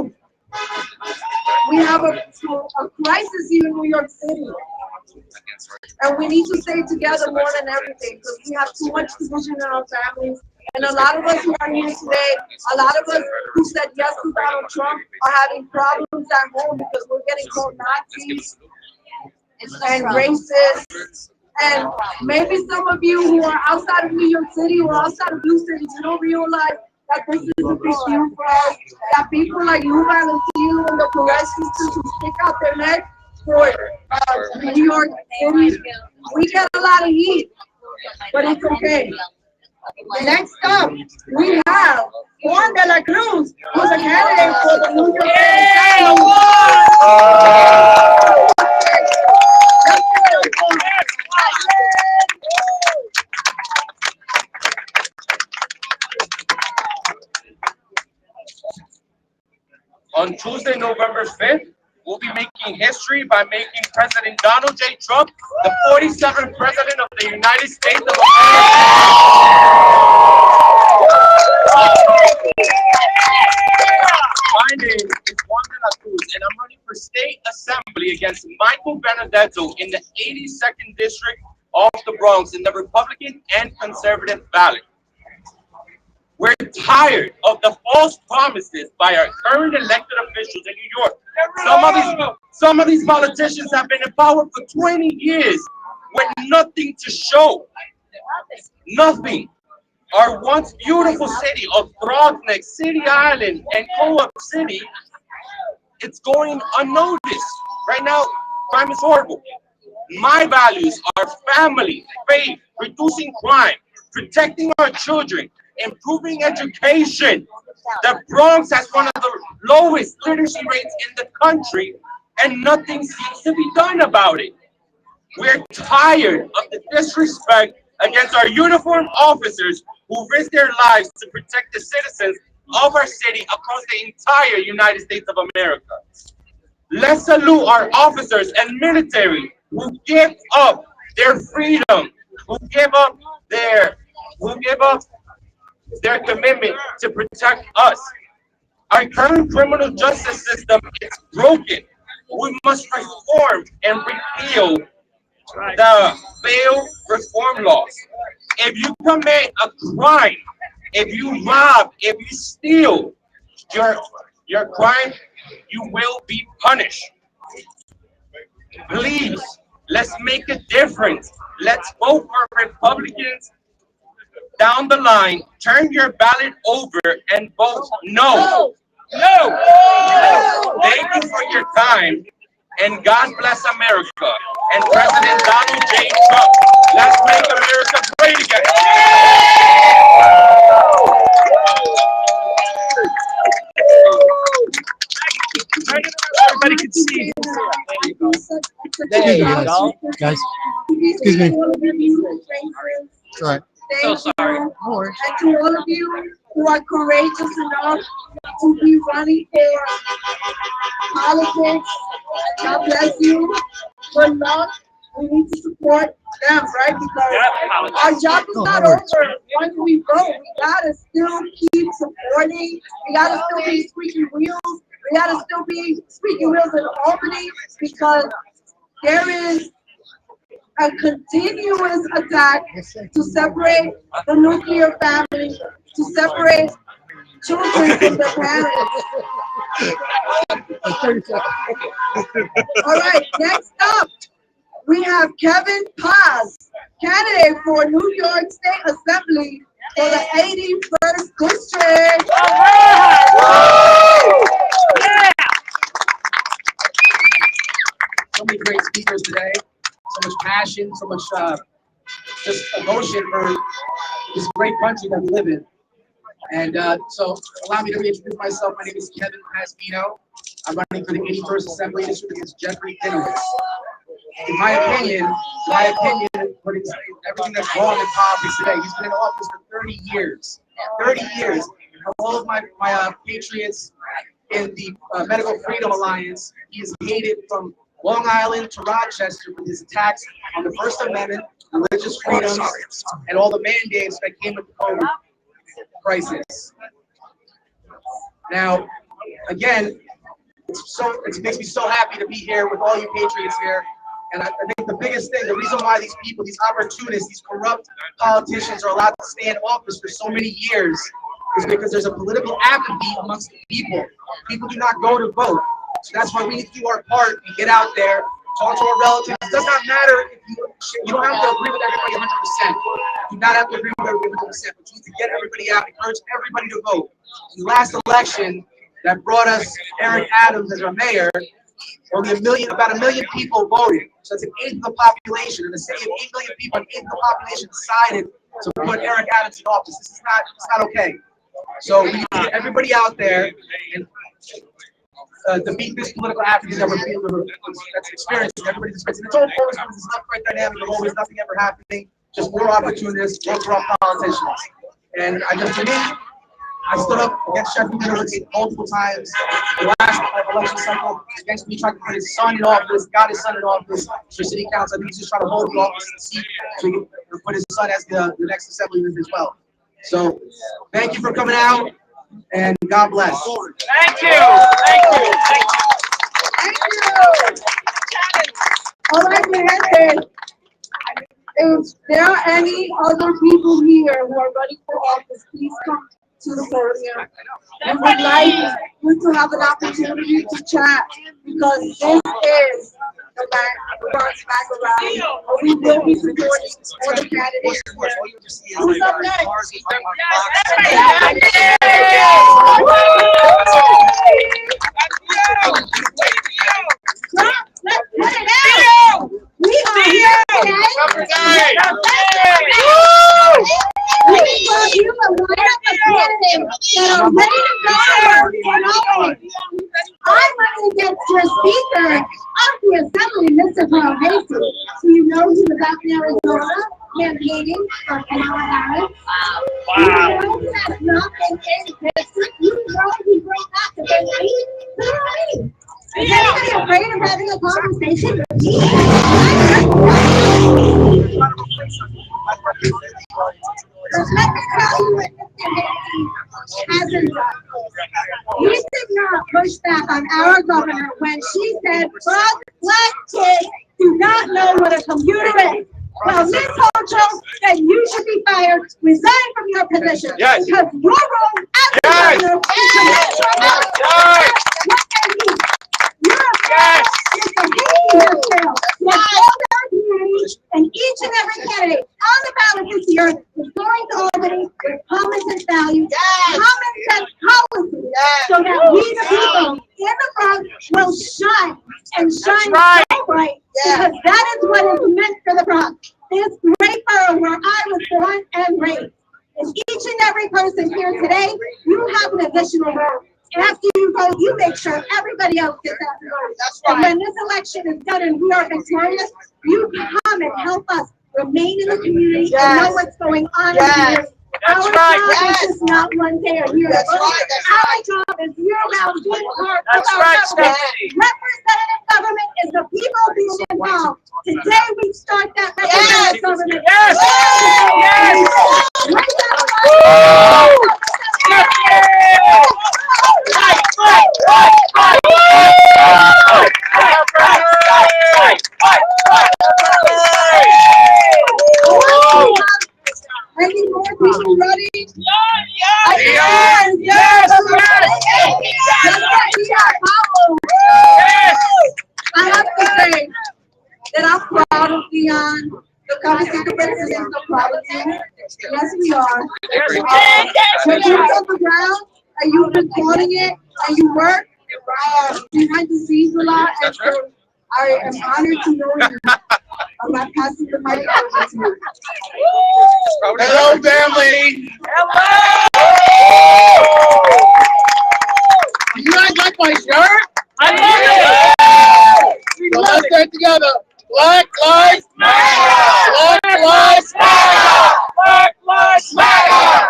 Speaker 9: We have a crisis here in New York City, and we need to stay together more than everything because we have too much division in our families. And a lot of us who are here today, a lot of us who said yes to Donald Trump are having problems at home because we're getting called Nazis and racist. And maybe some of you who are outside of New York City or outside of blue cities, you don't realize that this is a big deal for us. That people like Lou Valentino and the Perez sisters who stick out their neck for New York City, we get a lot of heat, but it's okay. Next up, we have Juan de la Cruz, who's a candidate for the New York City.
Speaker 11: On Tuesday, November 5th, we'll be making history by making President Donald J. Trump the 47th President of the United States of America. My name is Juan de la Cruz, and I'm running for State Assembly against Michael Benedetto in the 82nd District of the Bronx in the Republican and Conservative ballot. We're tired of the false promises by our current elected officials in New York. Some of these politicians have been in power for 20 years with nothing to show. Nothing. Our once beautiful city of Throckneck, City Island, and Co-op City, it's going unnoticed. Right now, crime is horrible. My values are family, faith, reducing crime, protecting our children, improving education. The Bronx has one of the lowest literacy rates in the country, and nothing seems to be done about it. We're tired of the disrespect against our uniformed officers who risk their lives to protect the citizens of our city across the entire United States of America. Let's salute our officers and military who give up their freedom, who give up their commitment to protect us. Our current criminal justice system is broken. We must reform and repeal the bail reform laws. If you commit a crime, if you rob, if you steal, your crime, you will be punished. Please, let's make a difference. Let's vote for Republicans down the line. Turn your ballot over and vote no. No. Thank you for your time, and God bless America and President Donald J. Trump. Let's make America great again.
Speaker 15: Everybody can see. There you go. Guys, excuse me. It's all right.
Speaker 9: So sorry. And to all of you who are courageous enough to be running for politics, God bless you. Good luck. We need to support them, right? Because our job is not over once we vote. We gotta still keep supporting. We gotta still be squeaky wheels. We gotta still be squeaky wheels in Albany because there is a continuous attack to separate the nuclear family, to separate
Speaker 5: children from their parents. All right, next up, we have Kevin Paz, candidate for New York State Assembly for the 81st District.
Speaker 2: So many great speakers today, so much passion, so much just emotion for this great country that we live in. And so allow me to reintroduce myself. My name is Kevin Pasquino. I'm running for the 81st Assembly District against Jeffrey Dinowitz. In my opinion, what is everything that's wrong in politics today, he's been in office for 30 years. 30 years. And all of my patriots in the Medical Freedom Alliance, he is hated from Long Island to Rochester with his attacks on the First Amendment, religious freedoms, and all the mandates that came with the COVID crisis. Now, again, it makes me so happy to be here with all you patriots here. And I think the biggest thing, the reason why these people, these opportunists, these corrupt politicians are allowed to stay in office for so many years is because there's a political apathy amongst the people. People do not go to vote. So that's why we need to do our part and get out there, talk to our relatives. It does not matter if you don't have to agree with everybody 100%. You do not have to agree with everybody 100%, but you need to get everybody out, encourage everybody to vote. In the last election that brought us Eric Adams as our mayor, only about a million people voted. So that's an eighth of the population. In a city of 8 million people, an eighth of the population decided to put Eric Adams in office. This is not okay. So we need to get everybody out there and defeat this political apathy that that's experiencing. Everybody's experiencing. It's all always this left right dynamic of always nothing ever happening, just more opportunists, more corrupt politicians. And for me, I stood up against Jeffrey Dinowitz multiple times. The last election cycle, against me trying to put his son in office, got his son in office for city council. I think he's just trying to hold the office and seat so he can put his son as the next assemblyman as well. So thank you for coming out, and God bless.
Speaker 13: Thank you. Thank you. Thank you.
Speaker 5: All right, Vance. If there are any other people here who are running for office, please come to the podium. And we'd like you to have an opportunity to chat because this is the Bronx back around. We will be supporting all the candidates here. Who's up next? Let's put it out. We are here today. We will give a lineup of candidates that are ready to go to work and operate. I'm running against your speaker of the assembly, Mr. Brown Mason. So you know he was out in Arizona campaigning for Kamala Harris. You know that's not in his district. You know he brought back the baby. Is anybody afraid of having a conversation with me? Let me tell you what Mr. Vance hasn't done. He did not push back on our governor when she said black kids do not know what a computer is. Well, Ms. Hojo said you should be fired, resign from your position.
Speaker 13: Yes.
Speaker 5: Because your role as governor is to make sure that what they need. You're a failure. It's a hate bill. Yes, all our communities and each and every candidate on the ballot this year is going to Albany with common sense values, common sense policies, so that we the people in the Bronx will shine and shine so bright because that is what is meant for the Bronx. This great borough where I was born and raised. And each and every person here today, you have an additional role. After you vote, you make sure everybody else gets that vote. That's right. And when this election is done and we are victorious, you come and help us remain in the community and know what's going on in here. Our job is just not one day a year. That's right. Our job is year-round, being part of our government. Representative government is the people being involved. Today we start that representative government.
Speaker 13: Yes.
Speaker 5: I need more people Are we ready?
Speaker 8: Yes.
Speaker 5: Yes. I have to say that I'm proud of Dion. The conversation is so proud of you. Yes, we are. Your boots on the ground, and you've been recording it, and you work behind the scenes a lot, and so I am honored to know you. I'm not passing the mic over to you.
Speaker 17: Hello, family.
Speaker 8: Hello.
Speaker 17: You guys like my shirt?
Speaker 8: I love it.
Speaker 17: So let's say it together. Black Lives Matter. Black Lives Matter.
Speaker 8: Black Lives Matter.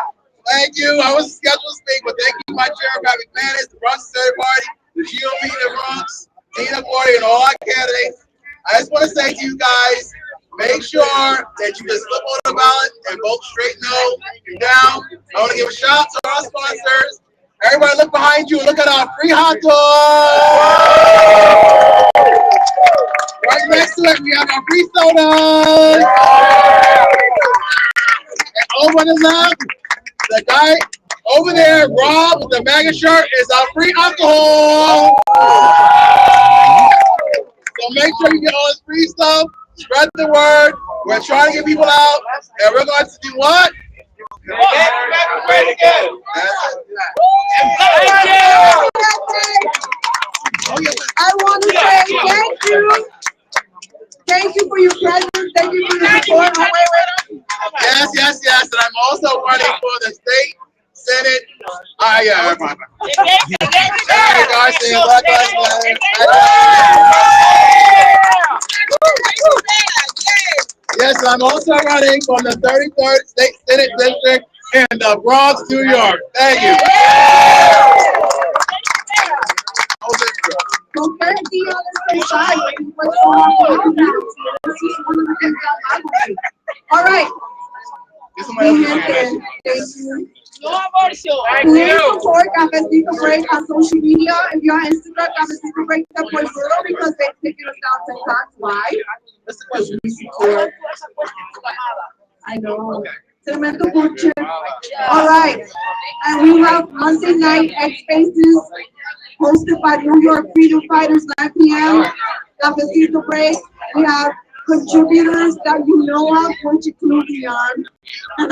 Speaker 17: Thank you. I wasn't scheduled to speak, but thank you, my chair, Bobby Vance, the Bronx Conservative Party, the GOP in the Bronx, Tina Party, and all our candidates. I just want to say to you guys, make sure that you just flip on the ballot and vote straight no and down. I want to give a shout out to our sponsors. Everybody look behind you and look at our free hot dogs. Right next to it, we have our free sodas. And over the left, the guy over there, Rob, with the MAGA shirt, is our free alcohol. So make sure you get all this free stuff. Spread the word. We're trying to get people out, and we're going to do what?
Speaker 8: Great again.
Speaker 5: I want to say thank you. Thank you for your presence. Thank you for your support.
Speaker 17: Yes. And I'm also running for the state senate. Yeah. Hey guys, say Black Lives Matter. Yes, I'm also running from the 33rd State Senate District in the Bronx, New York. Thank you.
Speaker 5: All right.
Speaker 8: Thank you.
Speaker 5: Please support Cafecito Break on social media. If you're on Instagram, Cafecito Break 10.0 because they're taking us down to TikTok. Why? I know. Tremendo mucho. All right. And we have Monday night X Spaces hosted by New York Freedom Fighters, 9 p.m. Cafecito Break. We have contributors that you know of, which include Dion. All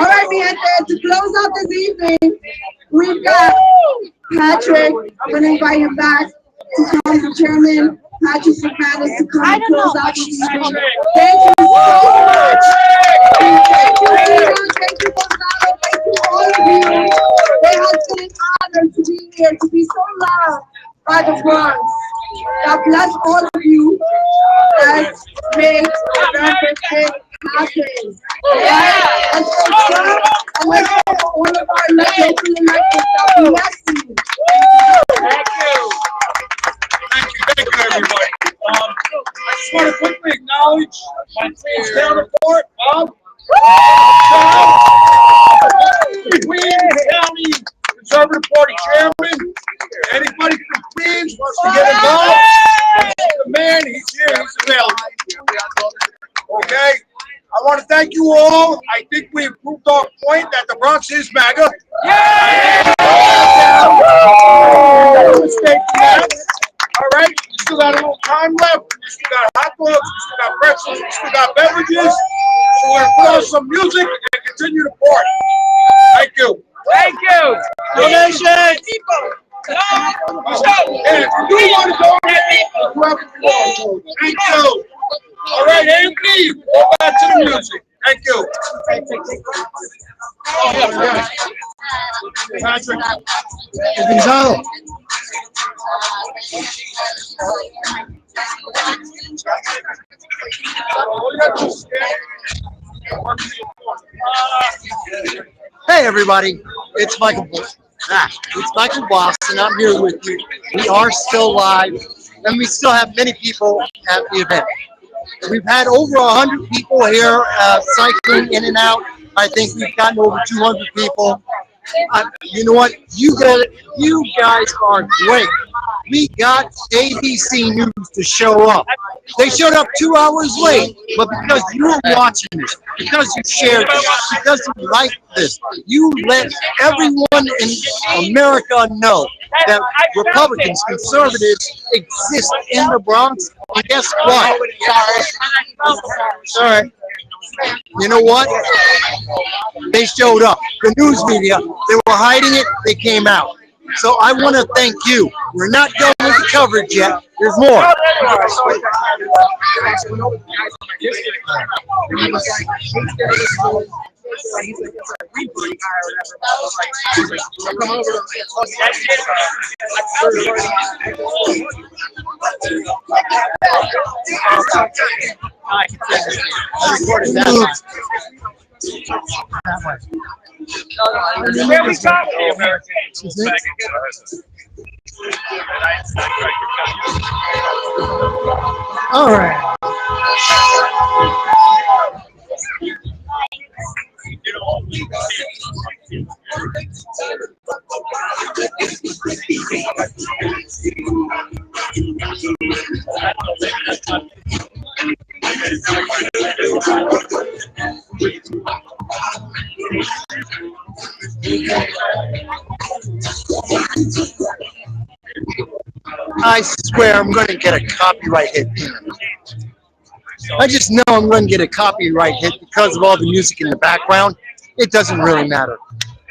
Speaker 5: right, mi gente, to close out this evening, we've got Patrick. I'm going to invite him back to come, the chairman, Patrick McManus, to come and close out this evening. Thank you so much. Thank you, Dion. Thank you, Gonzalo. Thank you, all of you. It has been an honor to be here, to be so loved by the Bronx. God bless all of you. Let's make everything happen. Let's go Trump, and let's go for all of our local elections. God bless you.
Speaker 3: Thank you, everybody. I just want to quickly acknowledge my team's counterpart, Bob. Queens County Conservative Party Chairman. Anybody from Queens wants to get involved? The man, he's here, he's available. Okay? I want to thank you all. I think we proved our point that the Bronx is MAGA. Yeah! All right, we still got a little time left. We still got hot dogs, we still got pretzels, we still got beverages. So we're going to put on some music and continue to party. Thank you.
Speaker 8: Thank you.
Speaker 3: Donation. And if you do want to donate, whoever you want to. Thank you. All right, Anthony, go back to the music. Thank you. Patrick.
Speaker 15: Gonzalo. Hey everybody, it's Michael Boss. It's Michael Boss, and I'm here with you. We are still live, and we still have many people at the event. We've had over 100 people here cycling in and out. I think we've gotten over 200 people. You know what? You guys are great. we got ABC News to show up. They showed up 2 hours late, but because you were watching this, because you shared this, because you liked this, you let everyone in America know that Republicans, conservatives exist in the Bronx. And guess what? All right. You know what? They showed up. The news media, they were hiding it, they came out. So I want to thank you. We're not done with the coverage yet. There's more. All right. I swear I'm going to get a copyright hit. I just know I'm going to get a copyright hit because of all the music in the background. It doesn't really matter.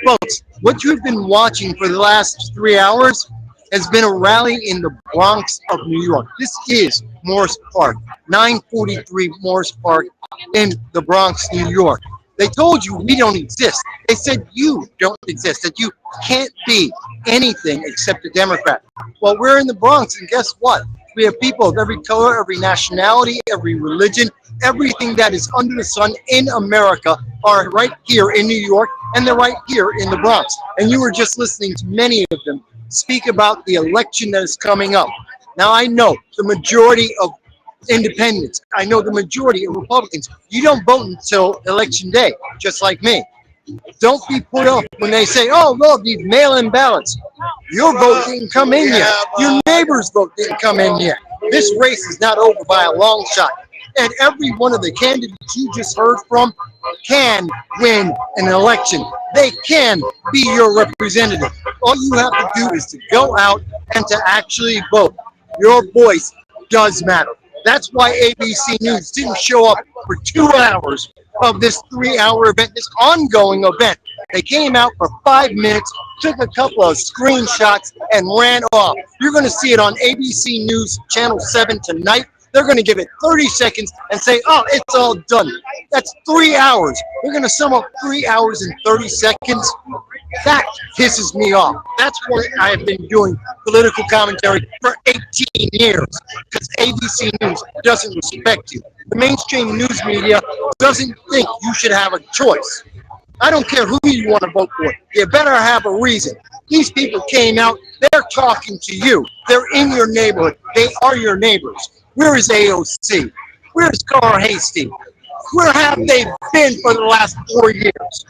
Speaker 15: Folks, what you've been watching for the last 3 hours has been a rally in the Bronx of New York. This is Morris Park, 943 Morris Park in the Bronx, New York. They told you we don't exist. They said you don't exist, that you can't be anything except a Democrat. Well, we're in the Bronx, and guess what? We have people of every color, every nationality, every religion, everything that is under the sun in America are right here in New York, and they're right here in the Bronx. And you were just listening to many of them speak about the election that is coming up. Now, I know the majority of independents, I know the majority of Republicans, you don't vote until election day, just like me. Don't be put off when they say, oh, look, these mail-in ballots. Your vote didn't come in yet. Your neighbor's vote didn't come in yet. This race is not over by a long shot. And every one of the candidates you just heard from can win an election. They can be your representative. All you have to do is to go out and to actually vote. Your voice does matter. That's why ABC News didn't show up for 2 hours of this 3-hour event, this ongoing event. They came out for 5 minutes, took a couple of screenshots, and ran off. You're going to see it on ABC News Channel 7 tonight. They're going to give it 30 seconds and say, oh, it's all done. That's 3 hours. They're going to sum up 3 hours and 30 seconds. That pisses me off. That's what I have been doing political commentary for 18 years, because ABC News doesn't respect you. The mainstream news media doesn't think you should have a choice. I don't care who you want to vote for. You better have a reason. These people came out. They're talking to you. They're in your neighborhood. They are your neighbors. Where is AOC? Where is Carl Hasty? Where have they been for the last 4 years?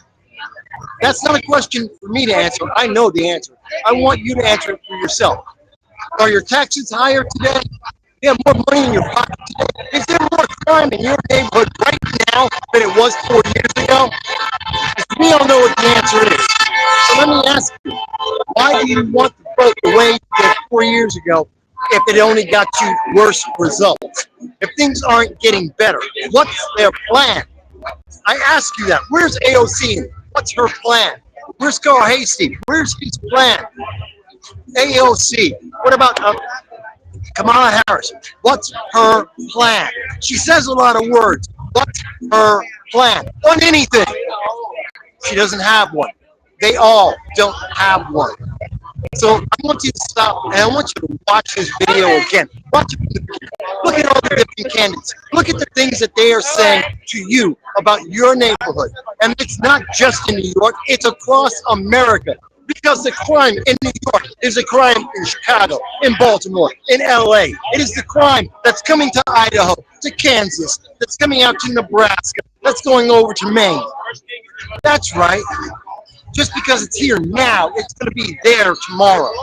Speaker 15: That's not a question for me to answer. I know the answer. I want you to answer it for yourself. Are your taxes higher today? You have more money in your pocket today? Is there more crime in your neighborhood right now than it was 4 years ago? We all know what the answer is. So let me ask you, why do you want to vote the way you did 4 years ago if it only got you worse results? If things aren't getting better, what's their plan? I ask you that. Where's AOC? What's her plan? Where's Carl Hasty? Where's his plan? AOC. What about Kamala Harris? What's her plan? She says a lot of words. What's her plan? On anything. She doesn't have one. They all don't have one. So I want you to stop, and I want you to watch this video again. Watch it. Look at all the different candidates. Look at the things that they are saying to you about your neighborhood. And it's not just in New York, it's across America. Because the crime in New York is a crime in Chicago, in Baltimore, in LA. It is the crime that's coming to Idaho, to Kansas, that's coming out to Nebraska, that's going over to Maine. That's right. Just because it's here now, it's going to be there tomorrow.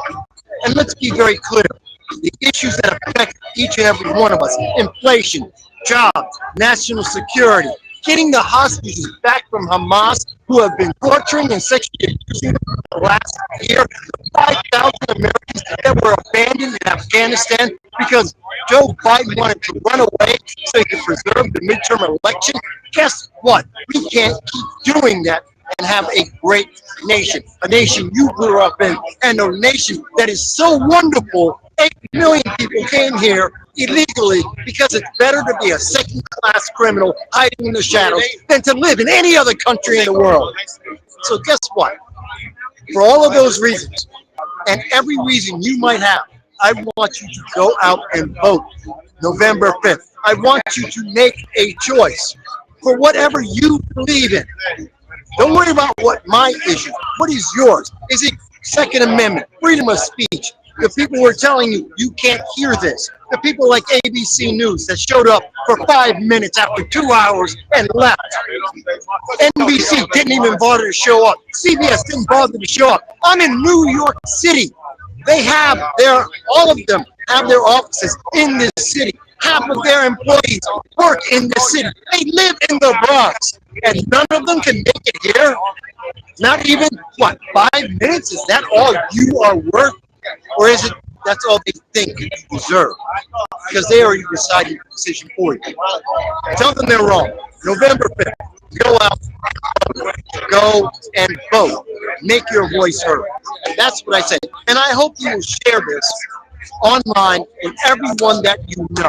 Speaker 15: And let's be very clear. the issues that affect each and every one of us: inflation, jobs, national security, getting the hostages back from Hamas who have been torturing and sexually abusing them for the last year, the 5,000 Americans that were abandoned in Afghanistan because Joe Biden wanted to run away so he could preserve the midterm election. Guess what? We can't keep doing that and have a great nation, a nation you grew up in, and a nation that is so wonderful. 8 million people came here illegally because it's better to be a second-class criminal hiding in the shadows than to live in any other country in the world. So guess what? For all of those reasons, and every reason you might have, I want you to go out and vote November 5th. I want you to make a choice for whatever you believe in. Don't worry about what my issue. What is yours? Is it Second Amendment, freedom of speech? The people who are telling you you can't hear this. The people like ABC News that showed up for 5 minutes after 2 hours and left. NBC didn't even bother to show up. CBS didn't bother to show up. I'm in New York City. They have all of them have their offices in this city. Half of their employees work in this city. They live in the Bronx, and none of them can make it here. Not even, what, 5 minutes? Is that all you are worth? Or is it that's all they think you deserve? Because they already decided the decision for you. Tell them they're wrong. November 5th, go out, go and vote. Make your voice heard. That's what I say. And I hope you will share this online with everyone that you know.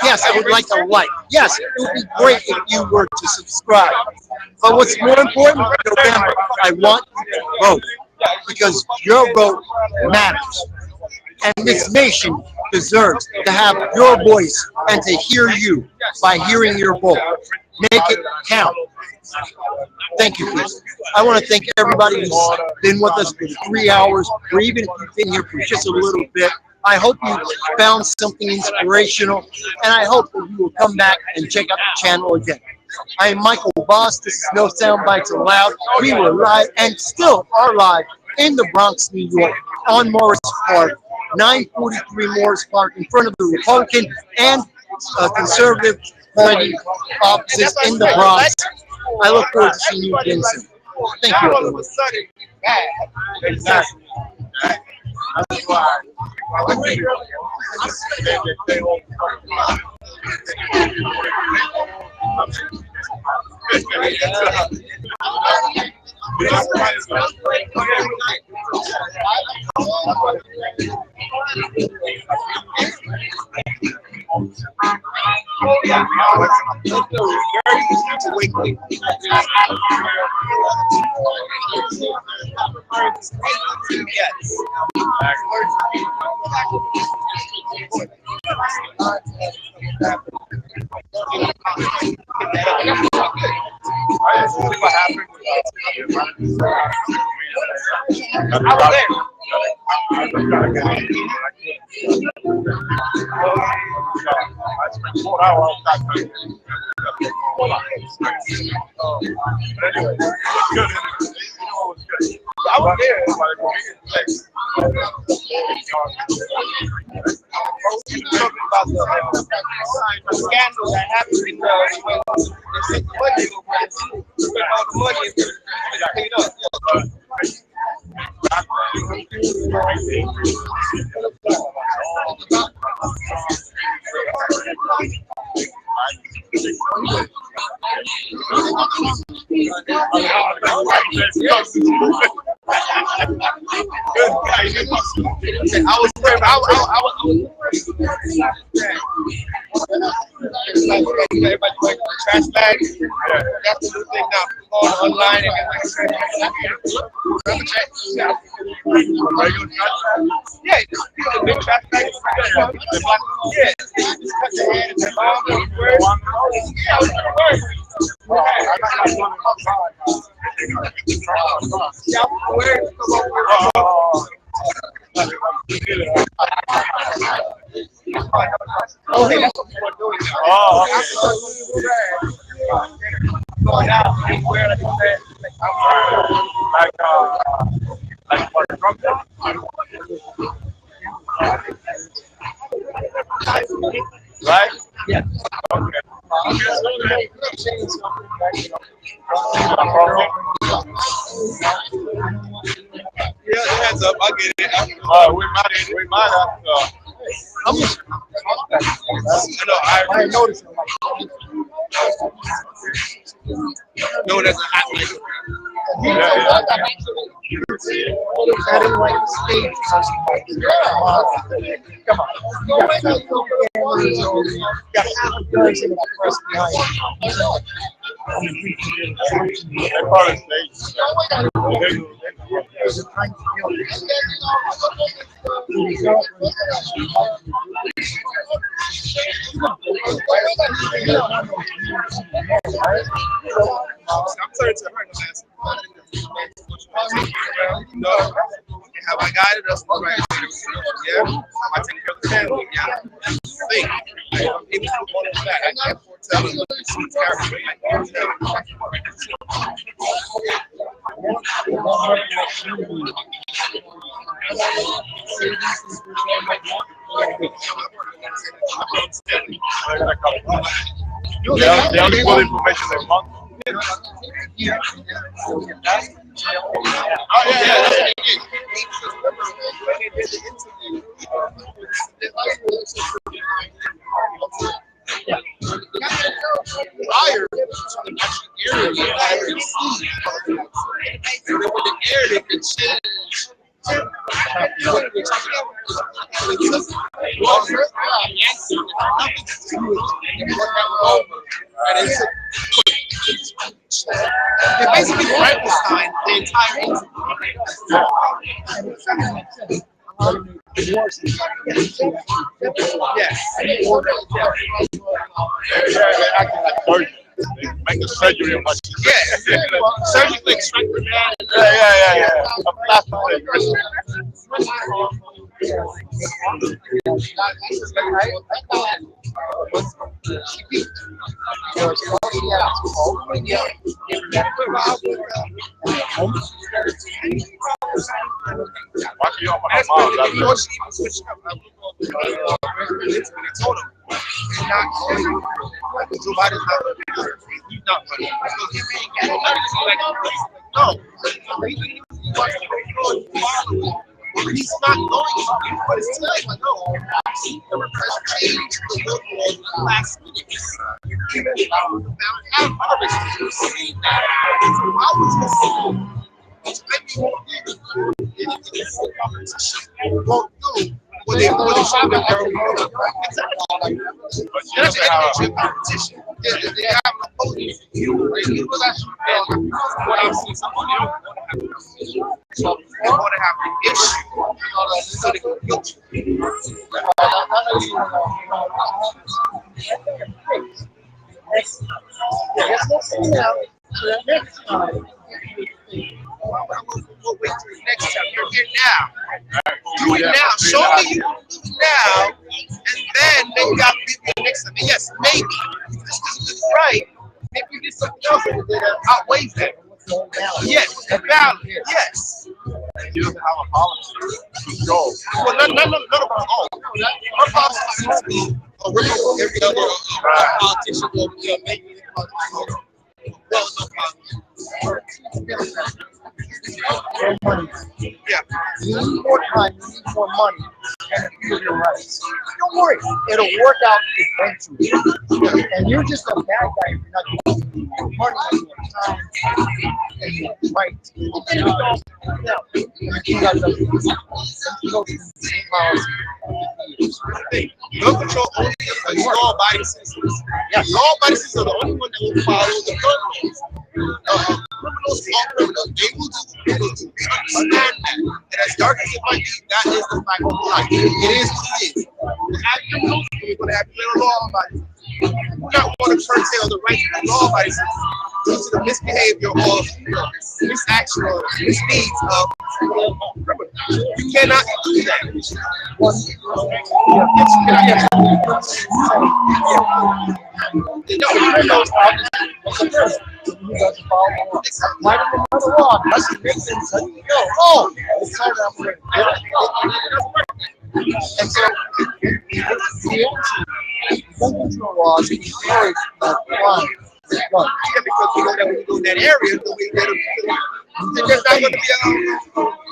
Speaker 15: Yes, I would like a like. Yes, it would be great if you were to subscribe. But what's more important, November, I want you to vote, because your vote matters. And this nation deserves to have your voice and to hear you by hearing your vote. Make it count. Thank you, please. I want to thank everybody who's been with us for 3 hours, or even if you've been here for just a little bit. I hope you found something inspirational, and I hope that you will come back and check out the channel again. I am Michael Voss. This is No Soundbites Allowed. We were live and still are live in the Bronx, New York, on Morris Park, 943 Morris Park, in front of the Republican and Conservative Party offices in the Bronx. I look forward to seeing you again soon. Thank you, everyone. That's why.
Speaker 13: I was there. About the scandal that happened in when they sent the money over, all the money is paid up. I was worried. I was everybody going to trash bags. That's the new thing now. All online and yeah, the big trash bags. Yeah, just cut your hand and yeah, I was worried. Oh, hey, that's what people are doing. Going out anywhere like that. Like for Trump. Yeah, hands up. I get it. We might have to. I noticed. No, that's a hot mic.
Speaker 15: I didn't like the stage. Come on. You got half a dozen of the press behind you.
Speaker 13: They're part of the stage. I'm sorry to her. No. Have I guided us the right way? Yeah. Have I taken care of the family? Yeah. Think. I'm able to all of that. I can't foretell it. It's terrible. I can't tell
Speaker 12: They only put information they want.
Speaker 13: Oh, yeah, that's what they did. When they did the interview, prior to the actual area, they had to see. And then when they aired it, it changed. They basically Frankenstein the entire Yes.
Speaker 12: They're acting like surgeons. They make a surgery on my
Speaker 13: Surgically extract the man.
Speaker 12: Yeah. A plastic
Speaker 13: He's not going to, but it's telling like, no, the repression changed the look of the last minutes. I'm harvest to see that. So I was just saying, won't do what they should have done. That's an competition. They have an opposing you. You was actually what I'm seeing someone else. So they want to have an issue so they can guilt you. Next time. We'll wait till next time. You're here now. Do it now. Show me you can do it now, and then maybe I'll give you the next time. And yes, maybe if this is right. Maybe you get something else that outweighs that. Yes, and valid. Yes.
Speaker 12: He doesn't have a policy to go.
Speaker 13: Well, none of our own. Our policy is to be every other politician will make it. Well, no
Speaker 15: money.
Speaker 13: Yeah.
Speaker 15: You need more time, you need more money, and a few of your rights. Don't worry, it'll work out eventually. And you're just a bad guy if you're not giving your money and your time and your rights. You guys are
Speaker 13: gun control only law-abiding citizens. Yeah, law-abiding citizens are the only ones that will follow the gun laws. Criminals are criminals. They will do what they will do. They understand that. And as dark as it might be, that is the fact of life. It is what it is. We'll have criminals, and we're going to have clear law-abiding. We do not want to curtail the rights of law-abiding citizens due to the misbehavior of misaction or misdeeds of criminals. You cannot do that.
Speaker 15: Why did they know the law? Must have made sense. Oh, it's time to operate. And so, the gun control laws encourage crime.
Speaker 17: Yeah, because we know that when you go in that area, there's not going to be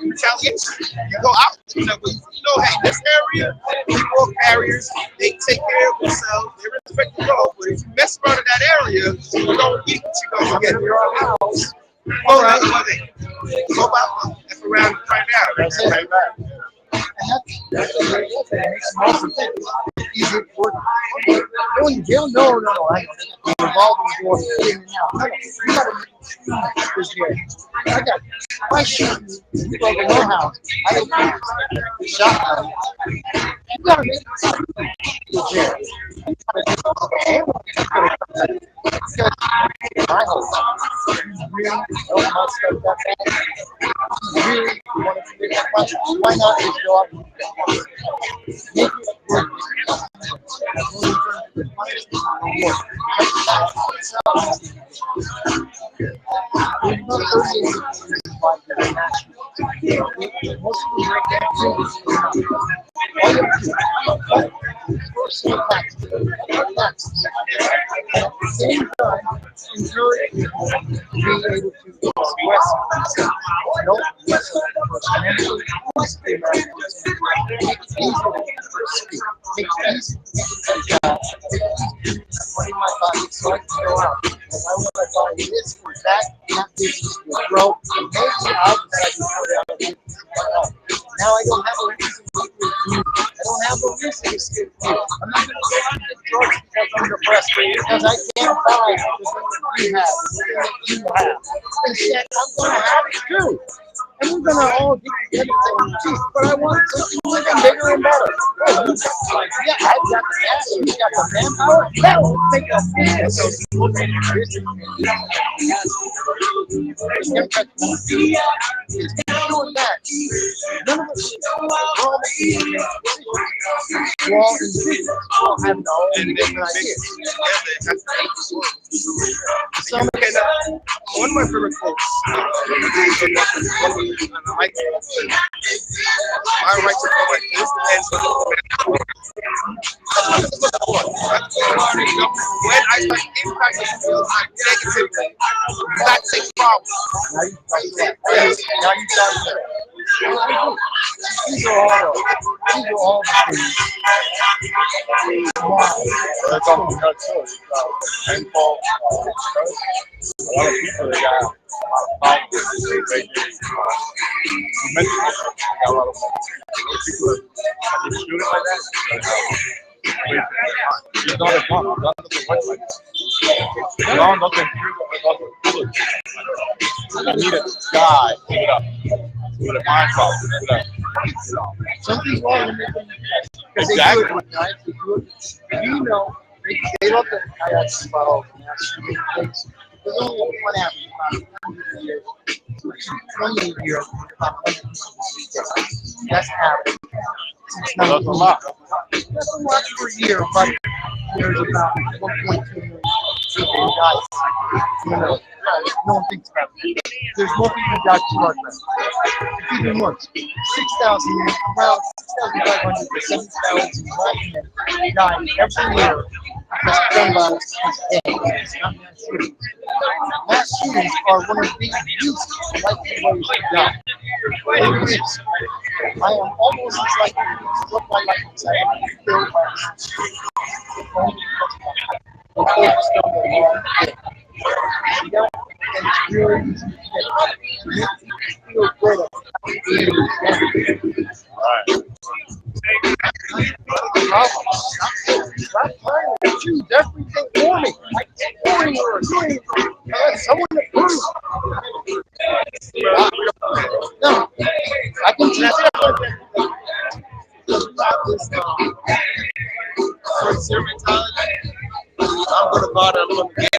Speaker 17: retaliation. You go out, you know, hey, this area, people, barriers, they take care of themselves, they respect the law. But if you mess around in that area, you're going to get what you're going to get. Your house. Oh, that's what they go about. That's around right now. That's it. Right now.
Speaker 15: They'll know, I revolving door in and out. You gotta I got questions. You go to my house. I don't know. Shotgun. You gotta make my house. Really don't know stuff that bad. Really want to make that question. Why not just go out and make it work? At the same time, encourage people to be able to express themselves. Don't listen to the person. Make it easy to speak. Make it easy money in my pocket so I can go out. If I want to buy this or that business will grow. And maybe I'll decide to go down and do it. Now I don't have a reason to live with you. I don't have a reason to skip you. I'm not going to go out and get drugs because I'm depressed. Because I can't buy the thing that you have. Instead, I'm going to have it too. And we're going to all get together and say, geez, but I want something even bigger and better. Oh, you got like, yeah, I've got the gas, you got the manpower. Hell, let's make a business. It's doing that. None of us we're all individuals. We have our own different ideas.
Speaker 17: So, okay, now, one of my favorite quotes, my right to go like this depends on when I start impacting feels like negatively, that takes problems. Yes.
Speaker 15: Now you start these are all the things.
Speaker 12: That's on the cut too. Handball, a lot of people that got problems. They mental issues. Got a lot of people that are shooting like that. He's not a gun. Gun doesn't work like that. Gun doesn't kill it. You need a guy. Pick it up. With a mind problem. Pick it up.
Speaker 15: Something's wrong with them because they do it with knives. They do it. You know, they love the kayaks about things. There's only one happening about 100 years, 28 years, about 100 years. That's happening. That's a lot. That's a lot per year, but there's about 1.2 million people who die. You know, no one thinks about it. There's more people who die to heart attack. It's even worse. 6,000, around 6,500 to 7,000 black men die every year because gun violence is dead. It's not mass shootings. Mass shootings are one of the least likely ways to die. It is. I am almost as likely to struck by lightning as I am to be killed by a mass shooting. Only because of the focus on the wrong thing. You know, and it's really easy to get. You feel good about Stop trying to choose everything for me. I can't do anymore. I let someone to prove. No, I can teach everything.
Speaker 17: Mentality. I'm going to go out and I'm going to get